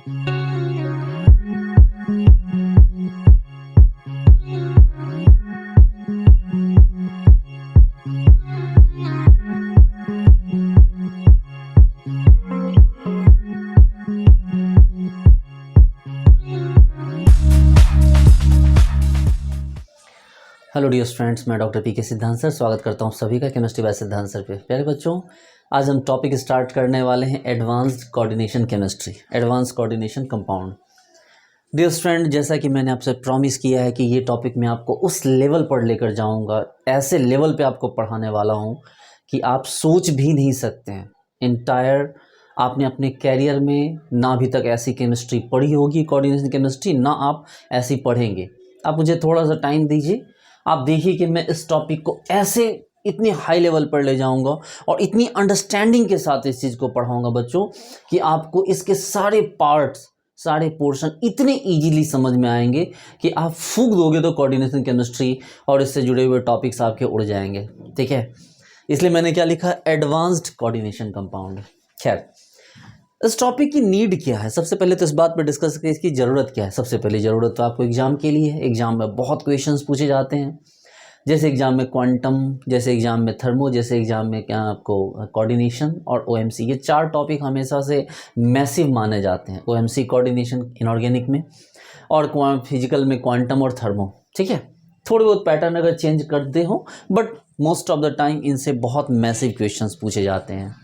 Hello dear friends, मैं doctor पीके सिद्धांत sir स्वागत करता हूं सभी का केमिस्ट्री बाय सिद्धांत सर पे। प्यारे बच्चों, आज हम टॉपिक स्टार्ट करने वाले हैं advanced coordination chemistry, advance coordination compound. Dear friend, जैसा कि मैंने आपसे प्रॉमिस किया है कि ये टॉपिक मैं आपको उस लेवल पर लेकर जाऊंगा, ऐसे लेवल पे आपको पढ़ाने वाला हूं कि आप सोच भी नहीं सकते हैं। इंटायर आपने अपने कैरियर में ना अभी तक ऐसी केमिस्ट्री पढ़ी होगी, कोऑर्डिनेशन केमिस्ट्री, ना आप ऐसी पढ़ेंगे। आप मुझे थोड़ा सा टाइम दीजिए, आप देखिए कि मैं इस टॉपिक को ऐसे इतने हाई लेवल पर ले जाऊंगा और इतनी अंडरस्टैंडिंग के साथ इस चीज़ को पढ़ाऊंगा बच्चों कि आपको इसके सारे पार्ट्स, सारे पोर्शन इतने इजीली समझ में आएंगे कि आप फूंक दोगे तो कोऑर्डिनेशन केमिस्ट्री और इससे जुड़े हुए टॉपिक्स आपके उड़ जाएंगे। ठीक है, इसलिए मैंने क्या लिखा, एडवांस्ड कोऑर्डिनेशन कंपाउंड। खैर, इस टॉपिक की नीड क्या है, सबसे पहले तो इस बात पर डिस्कस करें इसकी ज़रूरत क्या है। सबसे पहली ज़रूरत तो आपको एग्जाम के लिए है। एग्जाम में बहुत क्वेश्चंस पूछे जाते हैं, जैसे एग्जाम में क्वांटम, जैसे एग्जाम में थर्मो, जैसे एग्जाम में क्या आपको कोऑर्डिनेशन और ओएमसी। ये चार टॉपिक हमेशा से मैसिव माने जाते हैं। ओएमसी कोऑर्डिनेशन इनऑर्गेनिक में, और फिजिकल में क्वांटम और थर्मो। ठीक है, थोड़े बहुत पैटर्न अगर चेंज करते हो, but most of the time इनसे बहुत मैसिव क्वेश्चंस पूछे जाते हैं।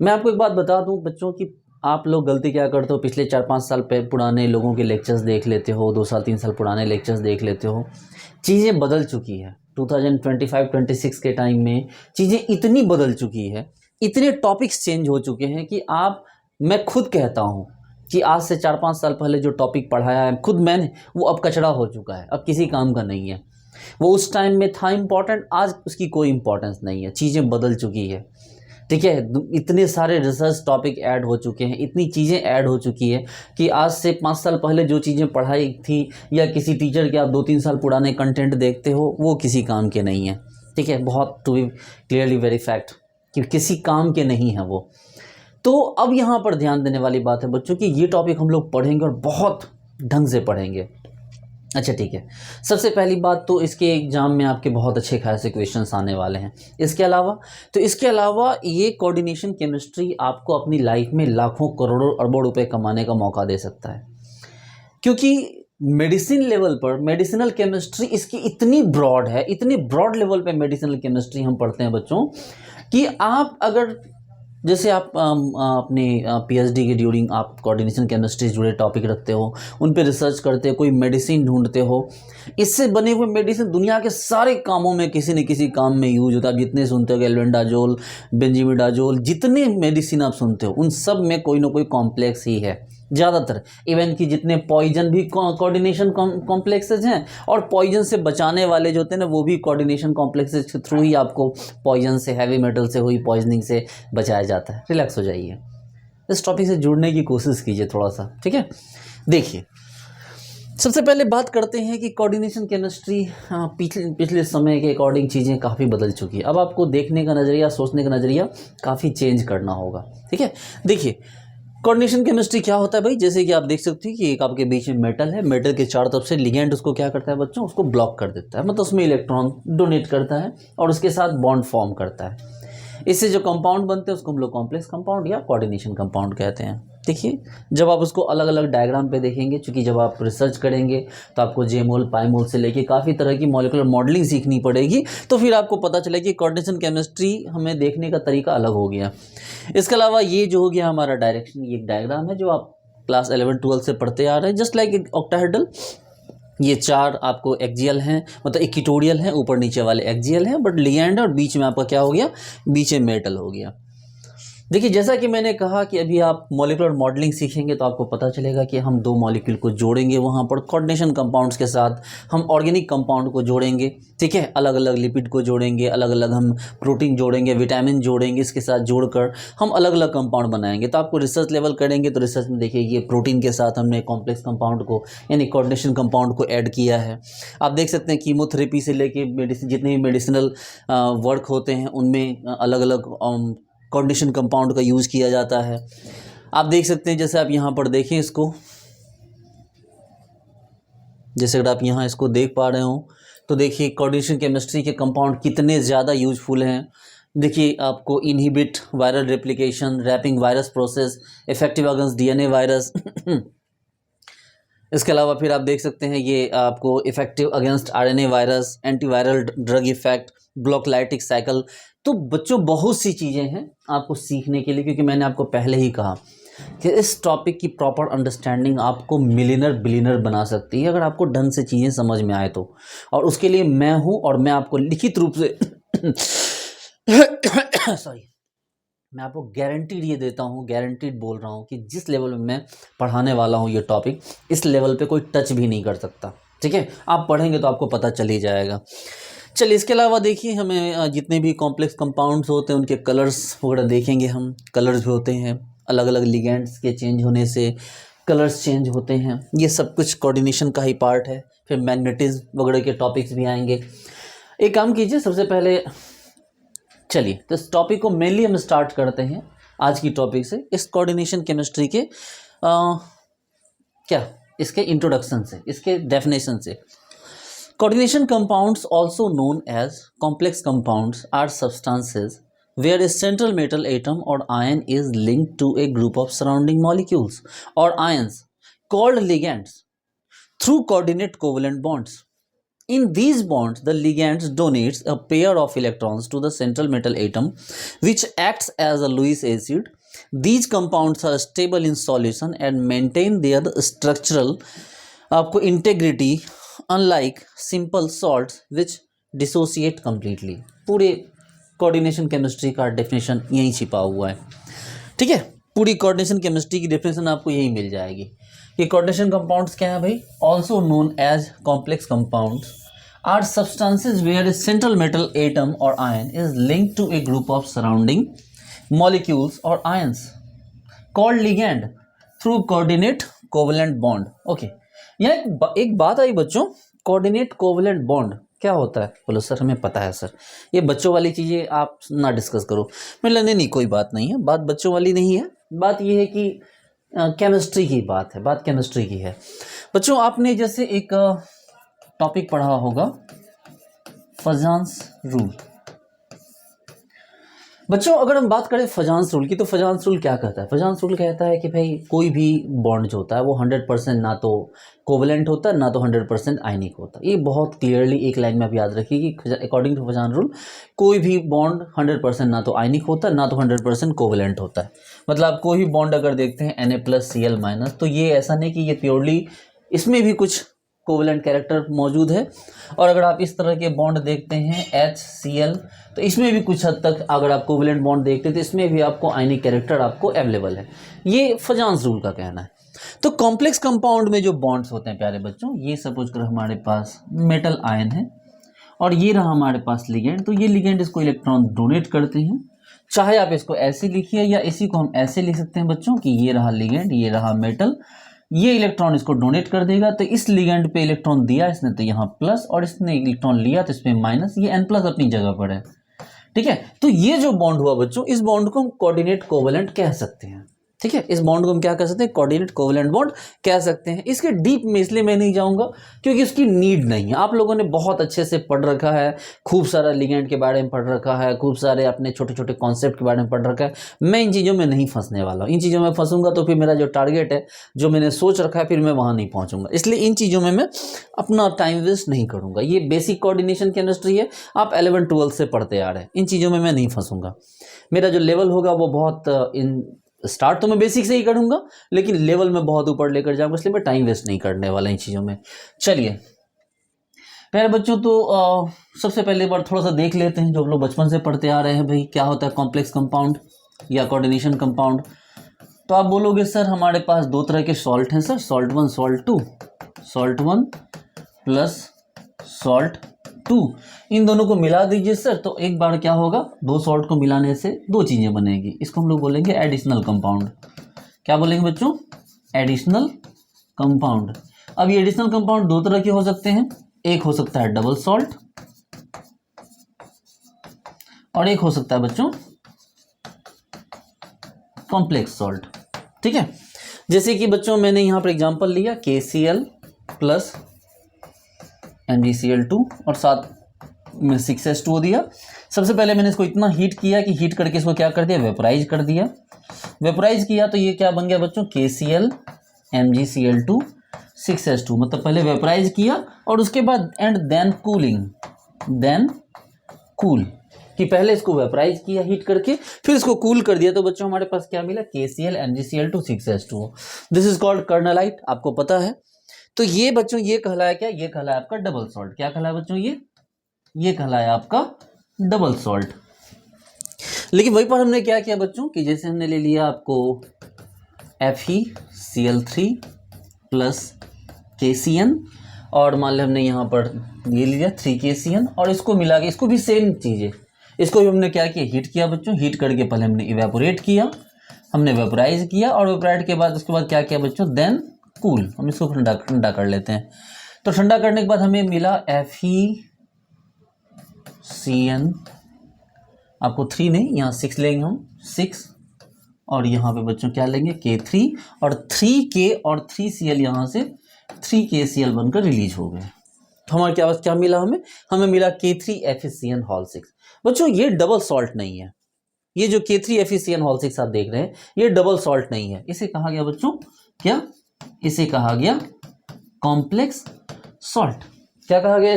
मैं आपको एक बात बता दूं बच्चों कि आप लोग गलती क्या करते हो, पिछले 4-5 साल पुराने लोगों के लेक्चर्स देख लेते हो, 2 साल 3 साल पुराने लेक्चर्स देख लेते हो। चीज़ें बदल चुकी है। 2025-26 के टाइम में चीज़ें इतनी बदल चुकी है, इतने टॉपिक्स चेंज हो चुके हैं कि मैं खुद कहता हूँ कि आज से 4-5 साल पहले जो टॉपिक पढ़ाया है खुद मैंने, वो अब कचरा हो चुका है, अब किसी काम का नहीं है। वो उस टाइम में था इम्पॉर्टेंट, आज उसकी कोई इम्पोर्टेंस नहीं है। चीज़ें बदल चुकी है। ठीक है, इतने सारे रिसर्च टॉपिक ऐड हो चुके हैं, इतनी चीज़ें ऐड हो चुकी है कि आज से 5 साल पहले जो चीज़ें पढ़ाई थी या किसी टीचर के आप 2-3 साल पुराने कंटेंट देखते हो, वो किसी काम के नहीं है। ठीक है, बहुत to be clearly very fact कि किसी काम के नहीं है वो। तो अब यहाँ पर ध्यान देने वाली बात है बच्चों कि ये टॉपिक हम लोग पढ़ेंगे और बहुत ढंग से पढ़ेंगे। अच्छा ठीक है, सबसे पहली बात तो इसके एग्जाम में आपके बहुत अच्छे खासे क्वेश्चंस आने वाले हैं। इसके अलावा ये कोऑर्डिनेशन केमिस्ट्री आपको अपनी लाइफ में लाखों करोड़ों अरबों रुपए कमाने का मौका दे सकता है, क्योंकि मेडिसिन लेवल पर मेडिसिनल केमिस्ट्री इसकी इतनी ब्रॉड है, इतने ब्रॉड लेवल पे मेडिसिनल केमिस्ट्री हम पढ़ते हैं बच्चों कि आप अगर जैसे आप अपने पीएचडी के ड्यूरिंग आप कोऑर्डिनेशन केमिस्ट्री से जुड़े टॉपिक रखते हो, उन पे रिसर्च करते हो, कोई मेडिसिन ढूंढते हो, इससे बने हुए मेडिसिन दुनिया के सारे कामों में किसी न किसी काम में यूज होता है। आप जितने सुनते हो, एल्बेंडाजोल, बेंजीमिडाजोल, जितने मेडिसिन आप सुनते हो उन सब में कोई ना कोई कॉम्प्लेक्स ही है ज़्यादातर। इवन कि जितने पॉइजन भी कोऑर्डिनेशन कॉम्प्लेक्सेज हैं, और पॉइजन से बचाने वाले जो होते हैं ना, वो भी कोऑर्डिनेशन कॉम्प्लेक्सेज के थ्रू ही आपको पॉइजन से, हैवी मेटल से हुई पॉइजनिंग से बचाया जाता है। रिलैक्स हो जाइए, इस टॉपिक से जुड़ने की कोशिश कीजिए थोड़ा सा। ठीक है, देखिए सबसे पहले बात करते हैं कि कोऑर्डिनेशन केमिस्ट्री पिछले समय के अकॉर्डिंग चीज़ें काफ़ी बदल चुकी है। अब आपको देखने का नज़रिया, सोचने का नज़रिया काफ़ी चेंज करना होगा। ठीक है, देखिए कोऑर्डिनेशन केमिस्ट्री क्या होता है भाई, जैसे कि आप देख सकते हैं कि एक आपके बीच में मेटल है, मेटल के चारों तरफ से लिगेंड उसको क्या करता है बच्चों, उसको ब्लॉक कर देता है, मतलब उसमें इलेक्ट्रॉन डोनेट करता है और उसके साथ बॉन्ड फॉर्म करता है। इससे जो कंपाउंड बनते हैं उसको हम लोग कॉम्प्लेक्स कंपाउंड या कोऑर्डिनेशन कंपाउंड कहते हैं। देखिए जब आप उसको अलग अलग डायग्राम पे देखेंगे, क्योंकि जब आप रिसर्च करेंगे तो आपको जेमोल, पाईमोल से लेके काफ़ी तरह की मॉलिक्यूलर मॉडलिंग सीखनी पड़ेगी, तो फिर आपको पता चलेगा कि कोऑर्डिनेशन केमिस्ट्री हमें देखने का तरीका अलग हो गया। इसके अलावा ये जो हो गया हमारा डायरेक्शन, ये एक डायग्राम है जो आप क्लास 11-12 से पढ़ते आ रहे हैं, जस्ट लाइक ऑक्टाहेड्रल। ये चार आपको एक्जियल हैं, मतलब इक्वेटोरियल हैं, ऊपर नीचे वाले एक्जियल हैं, बट लिगेंड है और बीच में आपका क्या हो गया, बीच में मेटल हो गया। देखिए जैसा कि मैंने कहा कि अभी आप मॉलिक्यूलर मॉडलिंग सीखेंगे तो आपको पता चलेगा कि हम दो मॉलिक्यूल को जोड़ेंगे, वहाँ पर कोऑर्डिनेशन कंपाउंड्स के साथ हम ऑर्गेनिक कंपाउंड को जोड़ेंगे। ठीक है, अलग अलग लिपिड को जोड़ेंगे, अलग अलग हम प्रोटीन जोड़ेंगे, विटामिन जोड़ेंगे, इसके साथ जोड़कर हम अलग अलग कंपाउंड बनाएंगे। तो आपको रिसर्च लेवल करेंगे तो रिसर्च में देखिए ये प्रोटीन के साथ हमने कॉम्प्लेक्स कंपाउंड को यानी कोऑर्डिनेशन कंपाउंड को ऐड किया है। आप देख सकते हैं कीमोथेरेपी से लेके मेडिसिन, जितने भी मेडिसिनल वर्क होते हैं उनमें अलग अलग कोऑर्डिनेशन कंपाउंड का यूज़ किया जाता है। आप देख सकते हैं, जैसे आप यहाँ पर देखें इसको, जैसे अगर आप यहाँ इसको देख पा रहे हो तो देखिए कोऑर्डिनेशन केमिस्ट्री के कंपाउंड कितने ज़्यादा यूजफुल हैं। देखिए आपको inhibit viral replication, wrapping virus process, effective against DNA virus. इसके अलावा फिर आप देख सकते हैं ये आपको effective against RNA virus, antiviral drug effect, block lytic cycle. तो बच्चों बहुत सी चीज़ें हैं आपको सीखने के लिए, क्योंकि मैंने आपको पहले ही कहा कि इस टॉपिक की प्रॉपर अंडरस्टैंडिंग आपको मिलियनर बिलियनर बना सकती है अगर आपको ढंग से चीज़ें समझ में आए तो। और उसके लिए मैं हूँ, और मैं आपको लिखित रूप से सॉरी, मैं आपको गारंटीड ये देता हूँ, गारंटीड बोल रहा हूँ कि जिस लेवल में मैं पढ़ाने वाला हूँ ये टॉपिक, इस लेवल पे कोई टच भी नहीं कर सकता। ठीक है, आप पढ़ेंगे तो आपको पता चल ही जाएगा। चलिए, इसके अलावा देखिए हमें जितने भी कॉम्प्लेक्स कंपाउंड्स होते हैं उनके कलर्स वगैरह देखेंगे हम। कलर्स भी होते हैं, अलग अलग लिगेंड्स के चेंज होने से कलर्स चेंज होते हैं। ये सब कुछ कोऑर्डिनेशन का ही पार्ट है। फिर मैग्नेटिज्म वगैरह के टॉपिक्स भी आएंगे। एक काम कीजिए, सबसे पहले चलिए तो इस टॉपिक को मेनली हम स्टार्ट करते हैं आज की टॉपिक से, इस कोऑर्डिनेशन केमिस्ट्री के क्या इसके इंट्रोडक्शन से, इसके डेफिनेशन से। Coordination compounds also known as complex compounds are substances where a central metal atom or ion is linked to a group of surrounding molecules or ions called ligands through coordinate covalent bonds. In these bonds, the ligand donates a pair of electrons to the central metal atom, which acts as a Lewis acid. These compounds are stable in solution and maintain their structural आपको integrity, unlike simple salts which dissociate completely. पूरे coordination chemistry का definition यहीं छिपा हुआ है। ठीक है, पूरी कोऑर्डिनेशन केमिस्ट्री की डेफिनेशन आपको यही मिल जाएगी। ये कोऑर्डिनेशन कंपाउंड्स क्या है भाई? Also known as complex compounds are substances where a central metal atom और ion is linked to a group of surrounding molecules और ions called ligand through coordinate covalent bond. Okay, यहाँ एक बात आई बच्चों, coordinate covalent bond क्या होता है? बोलो सर हमें पता है सर, ये बच्चों वाली चीज़ें आप ना डिस्कस करो। मैं लेने नहीं, कोई बात नहीं है, बात बच्चों वाली नहीं है, बात ये है कि केमिस्ट्री की बात है, बात केमिस्ट्री की है। बच्चों आपने जैसे एक टॉपिक पढ़ा होगा फजान्स रूल। बच्चों अगर हम बात करें फजान्स रूल की, तो फजान्स रूल क्या कहता है? फजान्स रूल कहता है कि भाई कोई भी बॉन्ड जो होता है वो 100% ना तो कोवलेंट होता है ना तो 100% आयनिक होता है। ये बहुत क्लियरली एक लाइन में आप याद रखिए कि अकॉर्डिंग टू फजान रूल कोई भी बॉन्ड 100% ना तो आयनिक होता है ना तो 100% कोवलेंट होता है। मतलब आप कोई भी बॉन्ड अगर देखते हैं Na+Cl-, तो ये ऐसा नहीं कि ये प्योरली, इसमें भी कुछ कोवलेंट कैरेक्टर मौजूद है। और अगर आप इस तरह के बॉन्ड देखते हैं HCl, तो इसमें भी कुछ हद तक अगर आप कोवलेंट बॉन्ड देखते हैं तो इसमें भी आपको आयनिक कैरेक्टर आपको अवेलेबल है। ये फजान्स रूल का कहना है। तो कॉम्प्लेक्स कंपाउंड में जो बॉन्ड्स होते हैं प्यारे बच्चों, ये सपोज कर हमारे पास मेटल आयन है और ये रहा हमारे पास लिगेंड, तो ये लिगेंड इसको इलेक्ट्रॉन डोनेट करते हैं। चाहे आप इसको ऐसे लिखिए या इसी को हम ऐसे लिख सकते हैं बच्चों कि ये रहा लिगेंड, ये रहा मेटल, ये इलेक्ट्रॉन इसको डोनेट कर देगा। तो इस लिगेंड पे इलेक्ट्रॉन दिया इसने तो यहाँ प्लस, और इसने इलेक्ट्रॉन लिया तो इसमें माइनस, ये N+ अपनी जगह पर है। ठीक है, तो ये जो बॉन्ड हुआ बच्चों, इस बॉन्ड को हम कोऑर्डिनेट कोवलेंट कह सकते हैं। ठीक है, इस बॉन्ड को हम क्या कह सकते हैं? कोऑर्डिनेट कोवलेंट बॉन्ड कह सकते हैं। इसके डीप में इसलिए मैं नहीं जाऊंगा क्योंकि इसकी नीड नहीं है। आप लोगों ने बहुत अच्छे से पढ़ रखा है, खूब सारा लिगेंड के बारे में पढ़ रखा है, खूब सारे अपने छोटे छोटे कॉन्सेप्ट के बारे में पढ़ रखा है। मैं इन चीज़ों में नहीं फंसने वाला हूँ। इन चीज़ों में फंसूंगा तो फिर मेरा जो टारगेट है, जो मैंने सोच रखा है, फिर मैं वहाँ नहीं पहुँचूंगा। इसलिए इन चीज़ों में मैं अपना टाइम वेस्ट नहीं करूँगा। ये बेसिक कोऑर्डिनेशन केमिस्ट्री है, आप 11-12 से पढ़ते आ रहे हैं, इन चीज़ों में मैं नहीं फंसूंगा। मेरा जो लेवल होगा वो बहुत स्टार्ट तो मैं बेसिक से ही करूँगा, लेकिन लेवल में बहुत ऊपर लेकर जाऊँगा, इसलिए मैं टाइम वेस्ट नहीं करने वाला इन चीज़ों में। चलिए प्यारे बच्चों, तो सबसे पहले बार थोड़ा सा देख लेते हैं जो हम लोग बचपन से पढ़ते आ रहे हैं, भाई क्या होता है कॉम्प्लेक्स कंपाउंड या कोऑर्डिनेशन कंपाउंड। तो आप बोलोगे सर हमारे पास दो तरह के सॉल्ट हैं sir, salt 1 salt 2, salt 1 plus salt 2, इन दोनों को मिला दीजिए सर, तो एक बार क्या होगा, दो सॉल्ट को मिलाने से दो चीज़ें बनेगी। इसको हम लोग बोलेंगे एडिशनल कंपाउंड। क्या बोलेंगे बच्चों? Additional compound. अब ये एडिशनल कंपाउंड दो तरह के हो सकते हैं, एक हो सकता है डबल सॉल्ट और एक हो सकता है बच्चों कॉम्प्लेक्स सॉल्ट। ठीक है। जैसे कि बच्चों मैंने यहाँ पर एग्जांपल लिया KCl प्लस MgCl2 और साथ में 6H2O दिया। सबसे पहले मैंने इसको इतना हीट किया कि हीट करके इसको क्या कर दिया, वेपराइज कर दिया। वेपराइज किया तो ये क्या बन गया बच्चों, KCl MgCl2 6H2, मतलब पहले वेपराइज किया और उसके बाद and then cooling, then cool, कि पहले इसको वेपराइज किया हीट करके फिर इसको कूल कर दिया। तो बच्चों हमारे पास क्या मिला, KCl MgCl2 6H2O। This is called carnallite, आपको पता है। तो ये बच्चों ये कहलाया क्या, ये कहलाया आपका डबल सॉल्ट। क्या कहलाया बच्चों, ये कहलाया आपका डबल सॉल्ट। लेकिन वहीं पर हमने क्या किया बच्चों कि जैसे हमने ले लिया आपको FeCl3 प्लस KCN और मान लिया हमने यहाँ पर ये लिया 3KCN और इसको मिला के, इसको भी सेम चीज़ है, इसको भी हमने क्या किया, हीट किया बच्चों। हीट करके पहले हमने इवेपोरेट किया, हमने वेपराइज किया और वेपराइज के बाद उसके बाद क्या किया बच्चों, देन कूल। हम इसको ठंडा कर लेते हैं। तो ठंडा करने के बाद हमें मिला FeCN, आपको 3 नहीं, यहाँ 6 लेंगे हम, 6 और यहाँ पे बच्चों क्या लेंगे, K3 और 3K और 3Cl, यहाँ से 3KCl बनकर रिलीज हो गए। तो हमारे क्या मिला, हमें मिला K3FeCN6। बच्चों ये डबल सॉल्ट नहीं है, ये जो K3FeCN6 आप देख रहे हैं ये डबल सॉल्ट नहीं है। इसे कहा गया बच्चों क्या, इसे कहा गया कॉम्प्लेक्स सॉल्ट। क्या कहा गया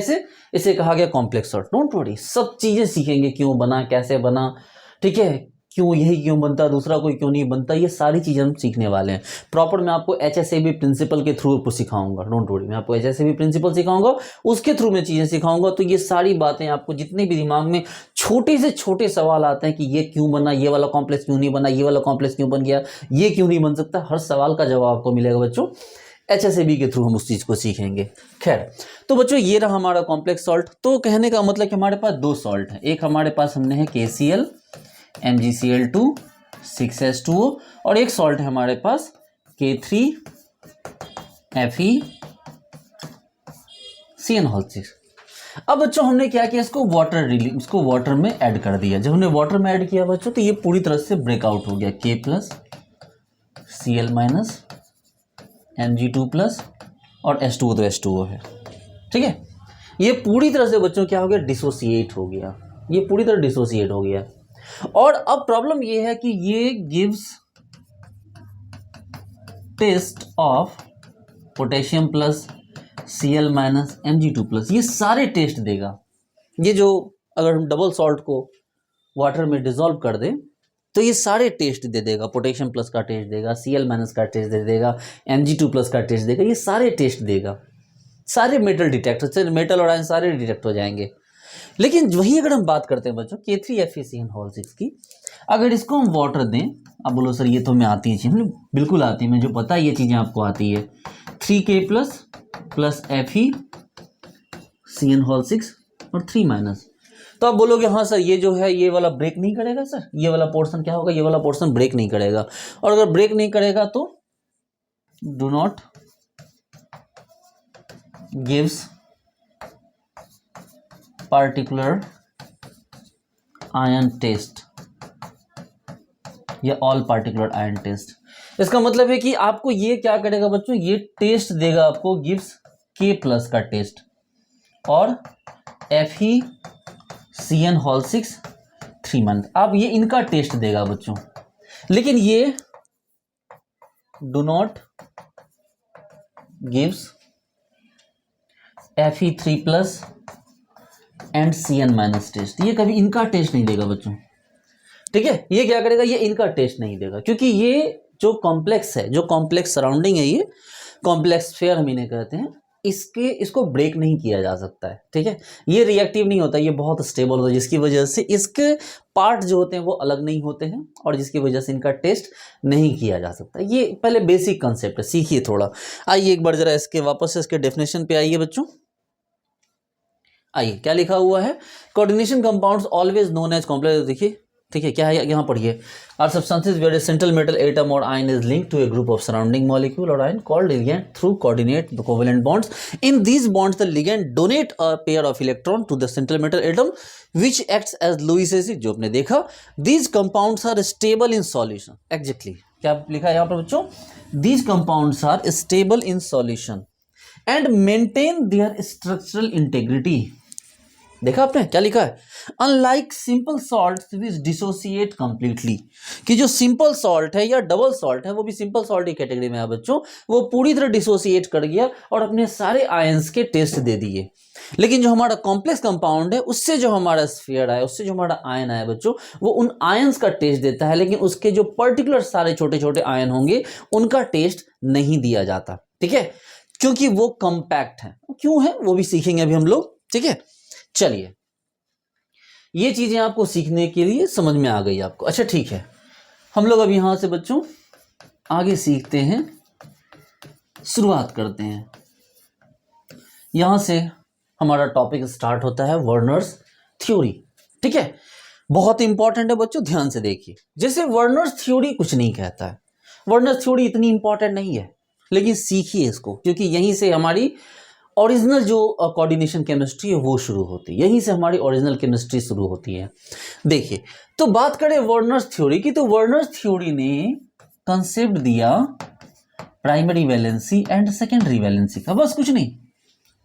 इसे कहा गया कॉम्प्लेक्स सॉल्ट। डोंट वरी, सब चीजें सीखेंगे, क्यों बना, कैसे बना, ठीक है, क्यों यही क्यों बनता, दूसरा कोई क्यों नहीं बनता, ये सारी चीज़ें हम सीखने वाले हैं। प्रॉपर मैं आपको HSAB प्रिंसिपल के थ्रू सिखाऊंगा। डोंट वरी, मैं आपको HSAB प्रिंसिपल सिखाऊंगा, उसके थ्रू मैं चीज़ें सिखाऊंगा। तो ये सारी बातें आपको, जितने भी दिमाग में छोटे से छोटे सवाल आते हैं कि ये क्यों बना, ये वाला कॉम्प्लेक्स क्यों नहीं बना, ये वाला कॉम्प्लेक्स क्यों बन गया, ये क्यों नहीं बन सकता, हर सवाल का जवाब आपको मिलेगा बच्चों। HSAB के थ्रू हम उस चीज़ को सीखेंगे। खैर, तो बच्चों ये रहा हमारा कॉम्प्लेक्स सॉल्ट। तो कहने का मतलब कि हमारे पास 2 सॉल्ट हैं। एक हमारे पास हमने है KCl MgCl2 6H2O और एक सॉल्ट है हमारे पास K3FeCN6। अब बच्चों हमने क्या किया, इसको वाटर में ऐड कर दिया। जब हमने वाटर में ऐड किया बच्चों तो ये पूरी तरह से ब्रेकआउट हो गया, K plus Cl minus Mg2 और H2O तो H2O है, ठीक है। ये पूरी तरह से बच्चों क्या हो गया, डिसोसिएट हो गया, ये पूरी तरह डिसोसिएट हो गया। और अब प्रॉब्लम ये है कि ये gives test of potassium plus Cl minus Mg2 ये सारे टेस्ट देगा। ये जो अगर हम डबल सॉल्ट को वाटर में डिसॉल्व कर दें तो ये सारे टेस्ट दे देगा। पोटेशियम प्लस का टेस्ट देगा, Cl माइनस का टेस्ट दे देगा, Mg2 का टेस्ट देगा, ये सारे टेस्ट देगा। सारे मेटल डिटेक्ट, मेटल और आयन सारे डिटेक्ट हो जाएंगे। लेकिन वही अगर हम बात करते हैं बच्चों K3FeCN6 की, अगर इसको हम वाटर दें, अब बोलो सर ये तो हमें आती है चीज़, बिल्कुल आती है, मुझे पता है ये चीज़ें आपको आती है। 3K प्लस FeCN6 और 3 माइनस। तो आप बोलोगे हाँ सर ये जो है ये वाला ब्रेक नहीं करेगा, सर ये वाला पोर्शन क्या होगा, ये वाला पोर्शन ब्रेक नहीं करेगा। और अगर ब्रेक नहीं करेगा तो do not gives particular ion test या ऑल पार्टिकुलर आयन टेस्ट। इसका मतलब है कि आपको ये क्या करेगा बच्चों, ये टेस्ट देगा आपको, गिव्स K प्लस का टेस्ट और FeCN6 3 मंथ, आप ये इनका टेस्ट देगा बच्चों। लेकिन ये do not gives Fe3+ and Cn minus test, ये कभी इनका टेस्ट नहीं देगा बच्चों, ठीक है। ये क्या करेगा, ये इनका टेस्ट नहीं देगा, क्योंकि ये जो कॉम्प्लेक्स है, जो कॉम्प्लेक्स सराउंडिंग है, ये कॉम्प्लेक्स स्फीयर हम इन्हें कहते हैं, इसको ब्रेक नहीं किया जा सकता है, ठीक है। ये रिएक्टिव नहीं होता, ये बहुत स्टेबल होता है, जिसकी वजह से इसके पार्ट जो होते हैं वो अलग नहीं होते हैं और जिसकी वजह से इनका टेस्ट नहीं किया जा सकता। ये पहले बेसिक कंसेप्ट है, सीखिए थोड़ा। आइए एक बार जरा इसके वापस से इसके डेफिनेशन पे आइए बच्चों। आइए क्या लिखा हुआ है, coordination compounds always known as complex. देखिए ठीक है, क्या है यहाँ पढ़िए, are substances where a central metal atom और ion is linked to a group of surrounding molecule और ion called ligand through coordinate the covalent bonds. In these bonds the ligand donate a pair of electron to the central metal atom which acts as Lewis acid, जो आपने देखा। These compounds are stable in solution, exactly क्या लिखा है यहाँ पर बच्चों, these compounds are stable in solution and maintain their structural integrity. देखा आपने क्या लिखा है, unlike simple salt which dissociate completely, कि जो सिंपल सॉल्ट है या डबल सॉल्ट है, वो भी सिंपल सॉल्ट की कैटेगरी में है बच्चों, वो पूरी तरह डिसोसिएट कर गया और अपने सारे आयंस के टेस्ट दे दिए। लेकिन जो हमारा कॉम्प्लेक्स कंपाउंड है, उससे जो हमारा स्फीयर आया, उससे जो हमारा आयन आया बच्चों, वो उन आयंस का टेस्ट देता है, लेकिन उसके जो पर्टिकुलर सारे छोटे छोटे आयन होंगे उनका टेस्ट नहीं दिया जाता। ठीक है, क्योंकि वो कॉम्पैक्ट है। क्यों है वो भी सीखेंगे अभी हम लोग। ठीक है, चलिए ये चीजें आपको सीखने के लिए समझ में आ गई आपको। अच्छा ठीक है, हम लोग अब यहां से बच्चों आगे सीखते हैं, शुरुआत करते हैं। यहां से हमारा टॉपिक स्टार्ट होता है वर्नर्स थ्योरी। ठीक है, बहुत इंपॉर्टेंट है बच्चों, ध्यान से देखिए। जैसे वर्नर्स थ्योरी कुछ नहीं कहता है, वर्नर्स थ्योरी इतनी इंपॉर्टेंट नहीं है, लेकिन सीखिए इसको, क्योंकि यहीं से हमारी ओरिजिनल जो कोऑर्डिनेशन केमिस्ट्री है वो शुरू होती है, यहीं से हमारी ओरिजिनल केमिस्ट्री शुरू होती है। देखिए, तो बात करें वर्नर्स थ्योरी की, तो वर्नर्स थ्योरी ने कंसेप्ट दिया primary valency and secondary valency का, बस कुछ नहीं।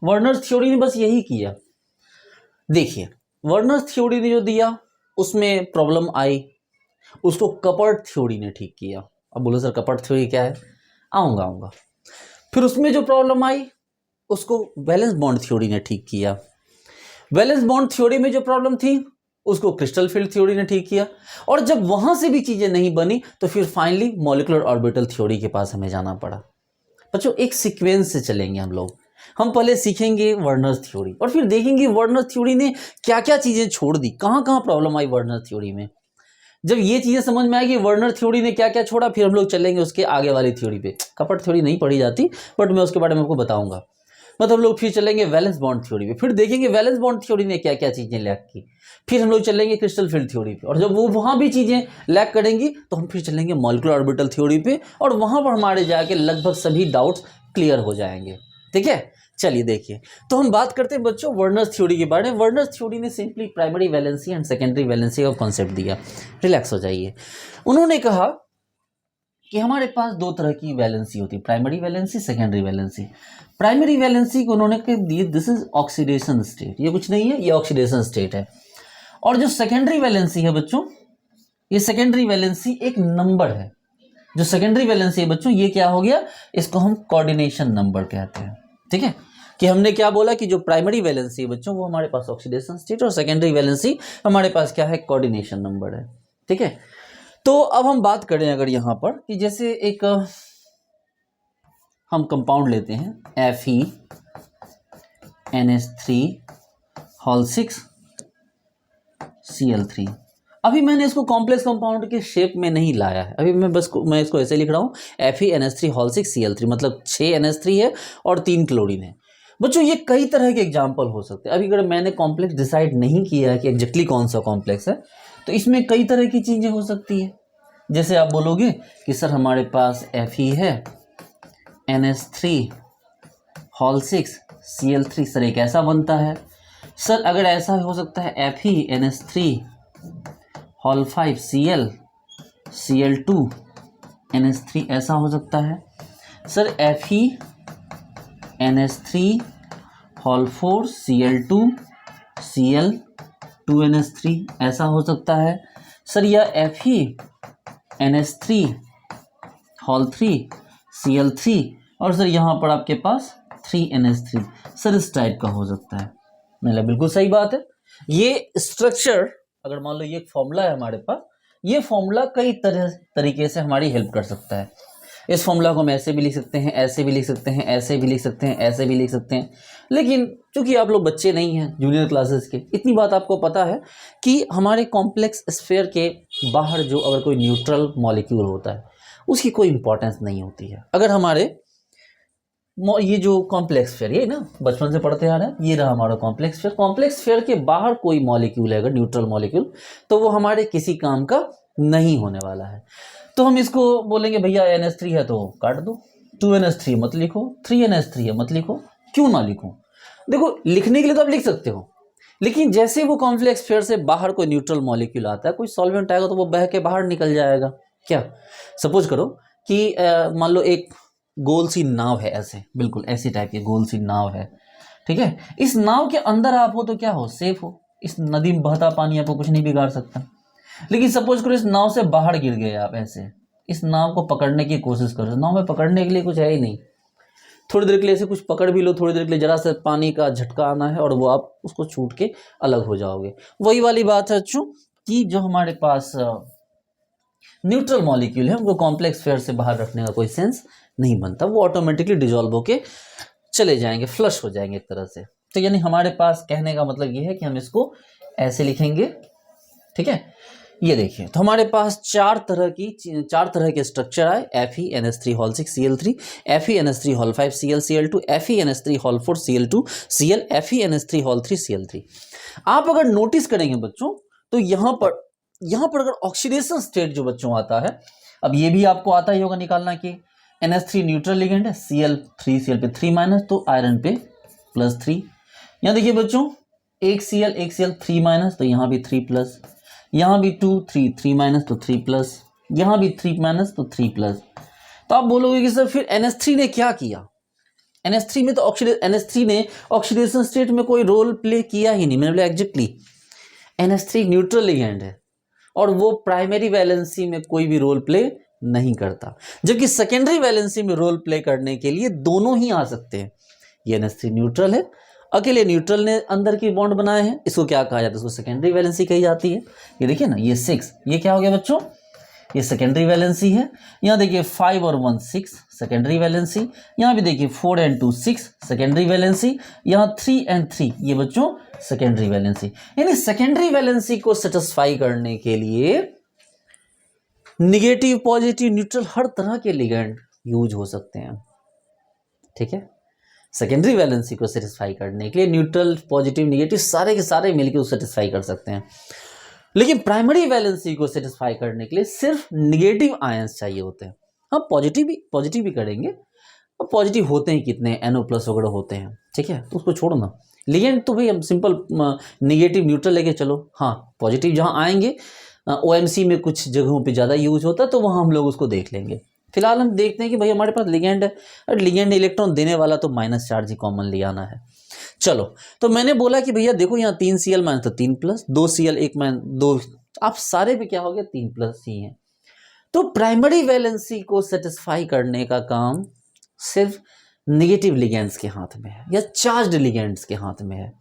वर्नर्स थ्योरी ने बस यही किया। देखिए, वर्नर्स थ्योरी ने जो दिया उसमें प्रॉब्लम आई, उसको कपर्ट थ्योरी ने ठीक किया। अब बोलो सर कपर्ट थ्योरी क्या है, आऊंगा। फिर उसमें जो प्रॉब्लम आई उसको वैलेंस बॉन्ड थ्योरी ने ठीक किया। वैलेंस बॉन्ड थ्योरी में जो प्रॉब्लम थी उसको क्रिस्टल फील्ड थ्योरी ने ठीक किया। और जब वहां से भी चीजें नहीं बनी तो फिर फाइनली मॉलिक्यूलर ऑर्बिटल थ्योरी के पास हमें जाना पड़ा। बच्चों एक सीक्वेंस से चलेंगे हम लोग। हम पहले सीखेंगे वर्नर्स थ्योरी और फिर देखेंगे वर्नर्स थ्योरी ने क्या क्या चीजें छोड़ दी, कहां कहां प्रॉब्लम आई वर्नर्स थ्योरी में। जब ये चीजें समझ में आएगी वर्नर थ्योरी ने क्या क्या छोड़ा, फिर हम लोग चलेंगे उसके आगे वाली थ्योरी पे। कपट थ्योरी नहीं पढ़ी जाती, बट मैं उसके बारे में आपको बताऊंगा। मतलब हम लोग फिर चलेंगे वैलेंस बॉन्ड थ्योरी पे, फिर देखेंगे वैलेंस बॉन्ड थ्योरी ने क्या क्या चीजें लैक की। फिर हम लोग चलेंगे क्रिस्टल फील्ड थ्योरी पे, और जब वो वहां भी चीजें लैक करेंगी तो हम फिर चलेंगे मॉलिक्यूलर ऑर्बिटल थ्योरी पे, और वहां पर हमारे जाके लगभग सभी डाउट्स क्लियर हो जाएंगे। ठीक है, चलिए देखिए, तो हम बात करते हैं बच्चों वर्नर्स थ्योरी के बारे में। वर्नर्स थ्योरी ने simply primary valency and secondary valency का कॉन्सेप्ट दिया। रिलैक्स हो जाइए। उन्होंने कहा कि हमारे पास दो तरह की वैलेंसी होती है, primary valency, secondary valency. Primary valency को उन्होंने कह दी दिस इज ऑक्सीडेशन स्टेट, ये कुछ नहीं है, ये ऑक्सीडेशन स्टेट है। और जो सेकेंडरी वैलेंसी है बच्चों, ये सेकेंडरी वैलेंसी एक नंबर है। जो सेकेंडरी वैलेंसी है बच्चों, ये क्या हो गया, इसको हम कोऑर्डिनेशन नंबर कहते हैं। ठीक है, कि हमने क्या बोला कि जो प्राइमरी वैलेंसी है बच्चों वो हमारे पास ऑक्सीडेशन स्टेट, और सेकेंडरी वैलेंसी हमारे पास क्या है, कोऑर्डिनेशन नंबर है। ठीक है, तो अब हम बात करें अगर यहां पर कि जैसे एक हम कंपाउंड लेते हैं FeNH3 अभी मैंने इसको कॉम्प्लेक्स कंपाउंड के शेप में नहीं लाया है, अभी मैं इसको ऐसे लिख रहा हूँ FeNH3 मतलब 6 NH3 है और 3 क्लोरीन है। बच्चों ये कई तरह के एग्जाम्पल हो सकते हैं। अभी अगर मैंने कॉम्प्लेक्स डिसाइड नहीं किया है कि एग्जैक्टली कौन सा कॉम्प्लेक्स है, तो इसमें कई तरह की चीजें हो सकती है। जैसे आप बोलोगे कि सर हमारे पास Fe है NH3 सर एक ऐसा बनता है। सर अगर ऐसा हो सकता है FeNH3 ऐसा हो सकता है। सर FeNH3 ऐसा हो सकता है। सर या FeNH3 और सर यहाँ पर आपके पास 3NH3 सर इस टाइप का हो सकता है। मतलब बिल्कुल सही बात है। ये स्ट्रक्चर अगर मान लो ये एक फॉर्मूला है हमारे पास, ये फॉर्मूला कई तरीके से हमारी हेल्प कर सकता है। इस फॉर्मूला को हम ऐसे भी लिख सकते हैं, ऐसे भी लिख सकते हैं, ऐसे भी लिख सकते हैं, ऐसे भी लिख सकते हैं। लेकिन चूंकि आप लोग बच्चे नहीं हैं जूनियर क्लासेस के, इतनी बात आपको पता है कि हमारे कॉम्प्लेक्स स्फीयर के बाहर जो अगर कोई न्यूट्रल मॉलिक्यूल होता है उसकी कोई इंपॉर्टेंस नहीं होती है। अगर हमारे ये जो कॉम्प्लेक्स स्फीयर, ये ना बचपन से पढ़ते आ रहे हैं, ये रहा हमारा कॉम्प्लेक्स स्फीयर। कॉम्प्लेक्स स्फीयर के बाहर कोई मॉलिक्यूल है अगर न्यूट्रल मॉलिक्यूल, तो वो हमारे किसी काम का नहीं होने वाला है। तो हम इसको बोलेंगे भैया NH3 है तो काट दो, 2NH3 मत लिखो, 3NH3 है मत लिखो। क्यों ना लिखो? देखो लिखने के लिए तो आप लिख सकते हो, लेकिन जैसे वो कॉम्प्लेक्स स्फीयर से बाहर कोई न्यूट्रल मॉलिक्यूल आता है, कोई सॉल्वेंट आएगा तो वो बह के बाहर निकल जाएगा। क्या सपोज करो कि मान लो एक गोल सी नाव है, ऐसे बिल्कुल ऐसी टाइप की गोल सी नाव है, ठीक है। इस नाव के अंदर आप हो तो क्या हो, सेफ हो, इस नदी में बहता पानी आपको कुछ नहीं बिगाड़ सकता। लेकिन सपोज करो इस नाव से बाहर गिर गए आप, ऐसे इस नाव को पकड़ने की कोशिश करो, नाव में पकड़ने के लिए कुछ है ही नहीं, थोड़ी देर के लिए ऐसे कुछ पकड़ भी लो, थोड़ी देर के लिए जरा सा पानी का झटका आना है और वो आप उसको छूट के अलग हो जाओगे। वही वाली बात है बच्चों कि जो हमारे पास न्यूट्रल मॉलिक्यूल है उनको कॉम्प्लेक्स फेयर से बाहर रखने का कोई सेंस नहीं बनता, वो ऑटोमेटिकली डिजॉल्व होके चले जाएंगे, फ्लश हो जाएंगे एक तरह से। तो यानी हमारे पास कहने का मतलब ये है कि हम इसको ऐसे लिखेंगे, ठीक है। ये देखिए, तो हमारे पास चार तरह के स्ट्रक्चर आए, FeNH3 6Cl3, FeNH3 5 ClCl2, FeNH3 4 Cl2 Cl, FeNH3 Cl3। आप अगर नोटिस करेंगे बच्चों तो यहाँ पर अगर ऑक्सीडेशन स्टेट जो बच्चों आता है, अब ये भी आपको आता ही होगा निकालना कि NH3 न्यूट्रल लिगेंड है, Cl पे 3 तो आयरन पे +3। यहाँ देखिए बच्चों, एक Cl 3 तो यहाँ भी 3+, यहाँ भी 2 3 तो 3+, यहाँ भी 3 तो 3+। तो आप बोलोगे कि सर फिर NH3 ने क्या किया, NH3 में तो NH3 ने ऑक्सीडेशन स्टेट में कोई रोल प्ले किया ही नहीं। मैंने बोला एग्जैक्टली, NH3 न्यूट्रल लिगेंड है और वो प्राइमरी वैलेंसी में कोई भी रोल प्ले नहीं करता, जबकि सेकेंडरी वैलेंसी में रोल प्ले करने के लिए दोनों ही आ सकते हैं। ये NH3 न्यूट्रल है, अकेले न्यूट्रल ने अंदर की बॉन्ड बनाए हैं, इसको क्या कहा जाता है, इसको सेकेंडरी वैलेंसी कही जाती है। ये देखिए ना, ये 6, ये क्या हो गया बच्चों, ये सेकेंडरी वैलेंसी है। यहाँ देखिए 5 और 1 6 सेकेंडरी वैलेंसी, यहाँ भी देखिए 4 and 2 6 सेकेंडरी वैलेंसी, यहाँ 3 and 3 ये बच्चों सेकेंडरी वैलेंसी। यानी सेकेंडरी वैलेंसी को सेटिस्फाई करने के लिए निगेटिव, पॉजिटिव, न्यूट्रल हर तरह के लिगेंड यूज हो सकते हैं, ठीक है। सेकेंडरी वैलेंसी को सेटिस्फाई करने के लिए न्यूट्रल, पॉजिटिव, निगेटिव सारे के सारे मिलकर उसे सेटिस्फाई कर सकते हैं। लेकिन प्राइमरी वैलेंसी को सेटिस्फाई करने के लिए सिर्फ निगेटिव आयंस चाहिए होते हैं। हाँ, पॉजिटिव भी करेंगे, और पॉजिटिव होते हैं कितने, NO+ वगैरह होते हैं, ठीक है, तो उसको छोड़ो ना। लिगेंड तो भाई हम सिंपल निगेटिव, न्यूट्रल लेके चलो। हाँ, पॉजिटिव जहाँ आएंगे, OMC में कुछ जगहों पे ज़्यादा यूज होता है तो वहाँ हम लोग उसको देख लेंगे। फिलहाल हम देखते हैं कि भाई हमारे पास लिगेंड है, और लिगेंड इलेक्ट्रॉन देने वाला तो माइनस चार्ज ही कॉमनली आना है। चलो, तो मैंने बोला कि भैया देखो यहाँ 3 Cl- तो 3+, 2 Cl 1 2, आप सारे पे क्या हो गया 3+ ही हैं। तो प्राइमरी वैलेंसी को सेटिस्फाई करने का काम सिर्फ नेगेटिव लिगेंड्स के हाथ में है या चार्ज्ड लिगेंड्स के हाथ में है।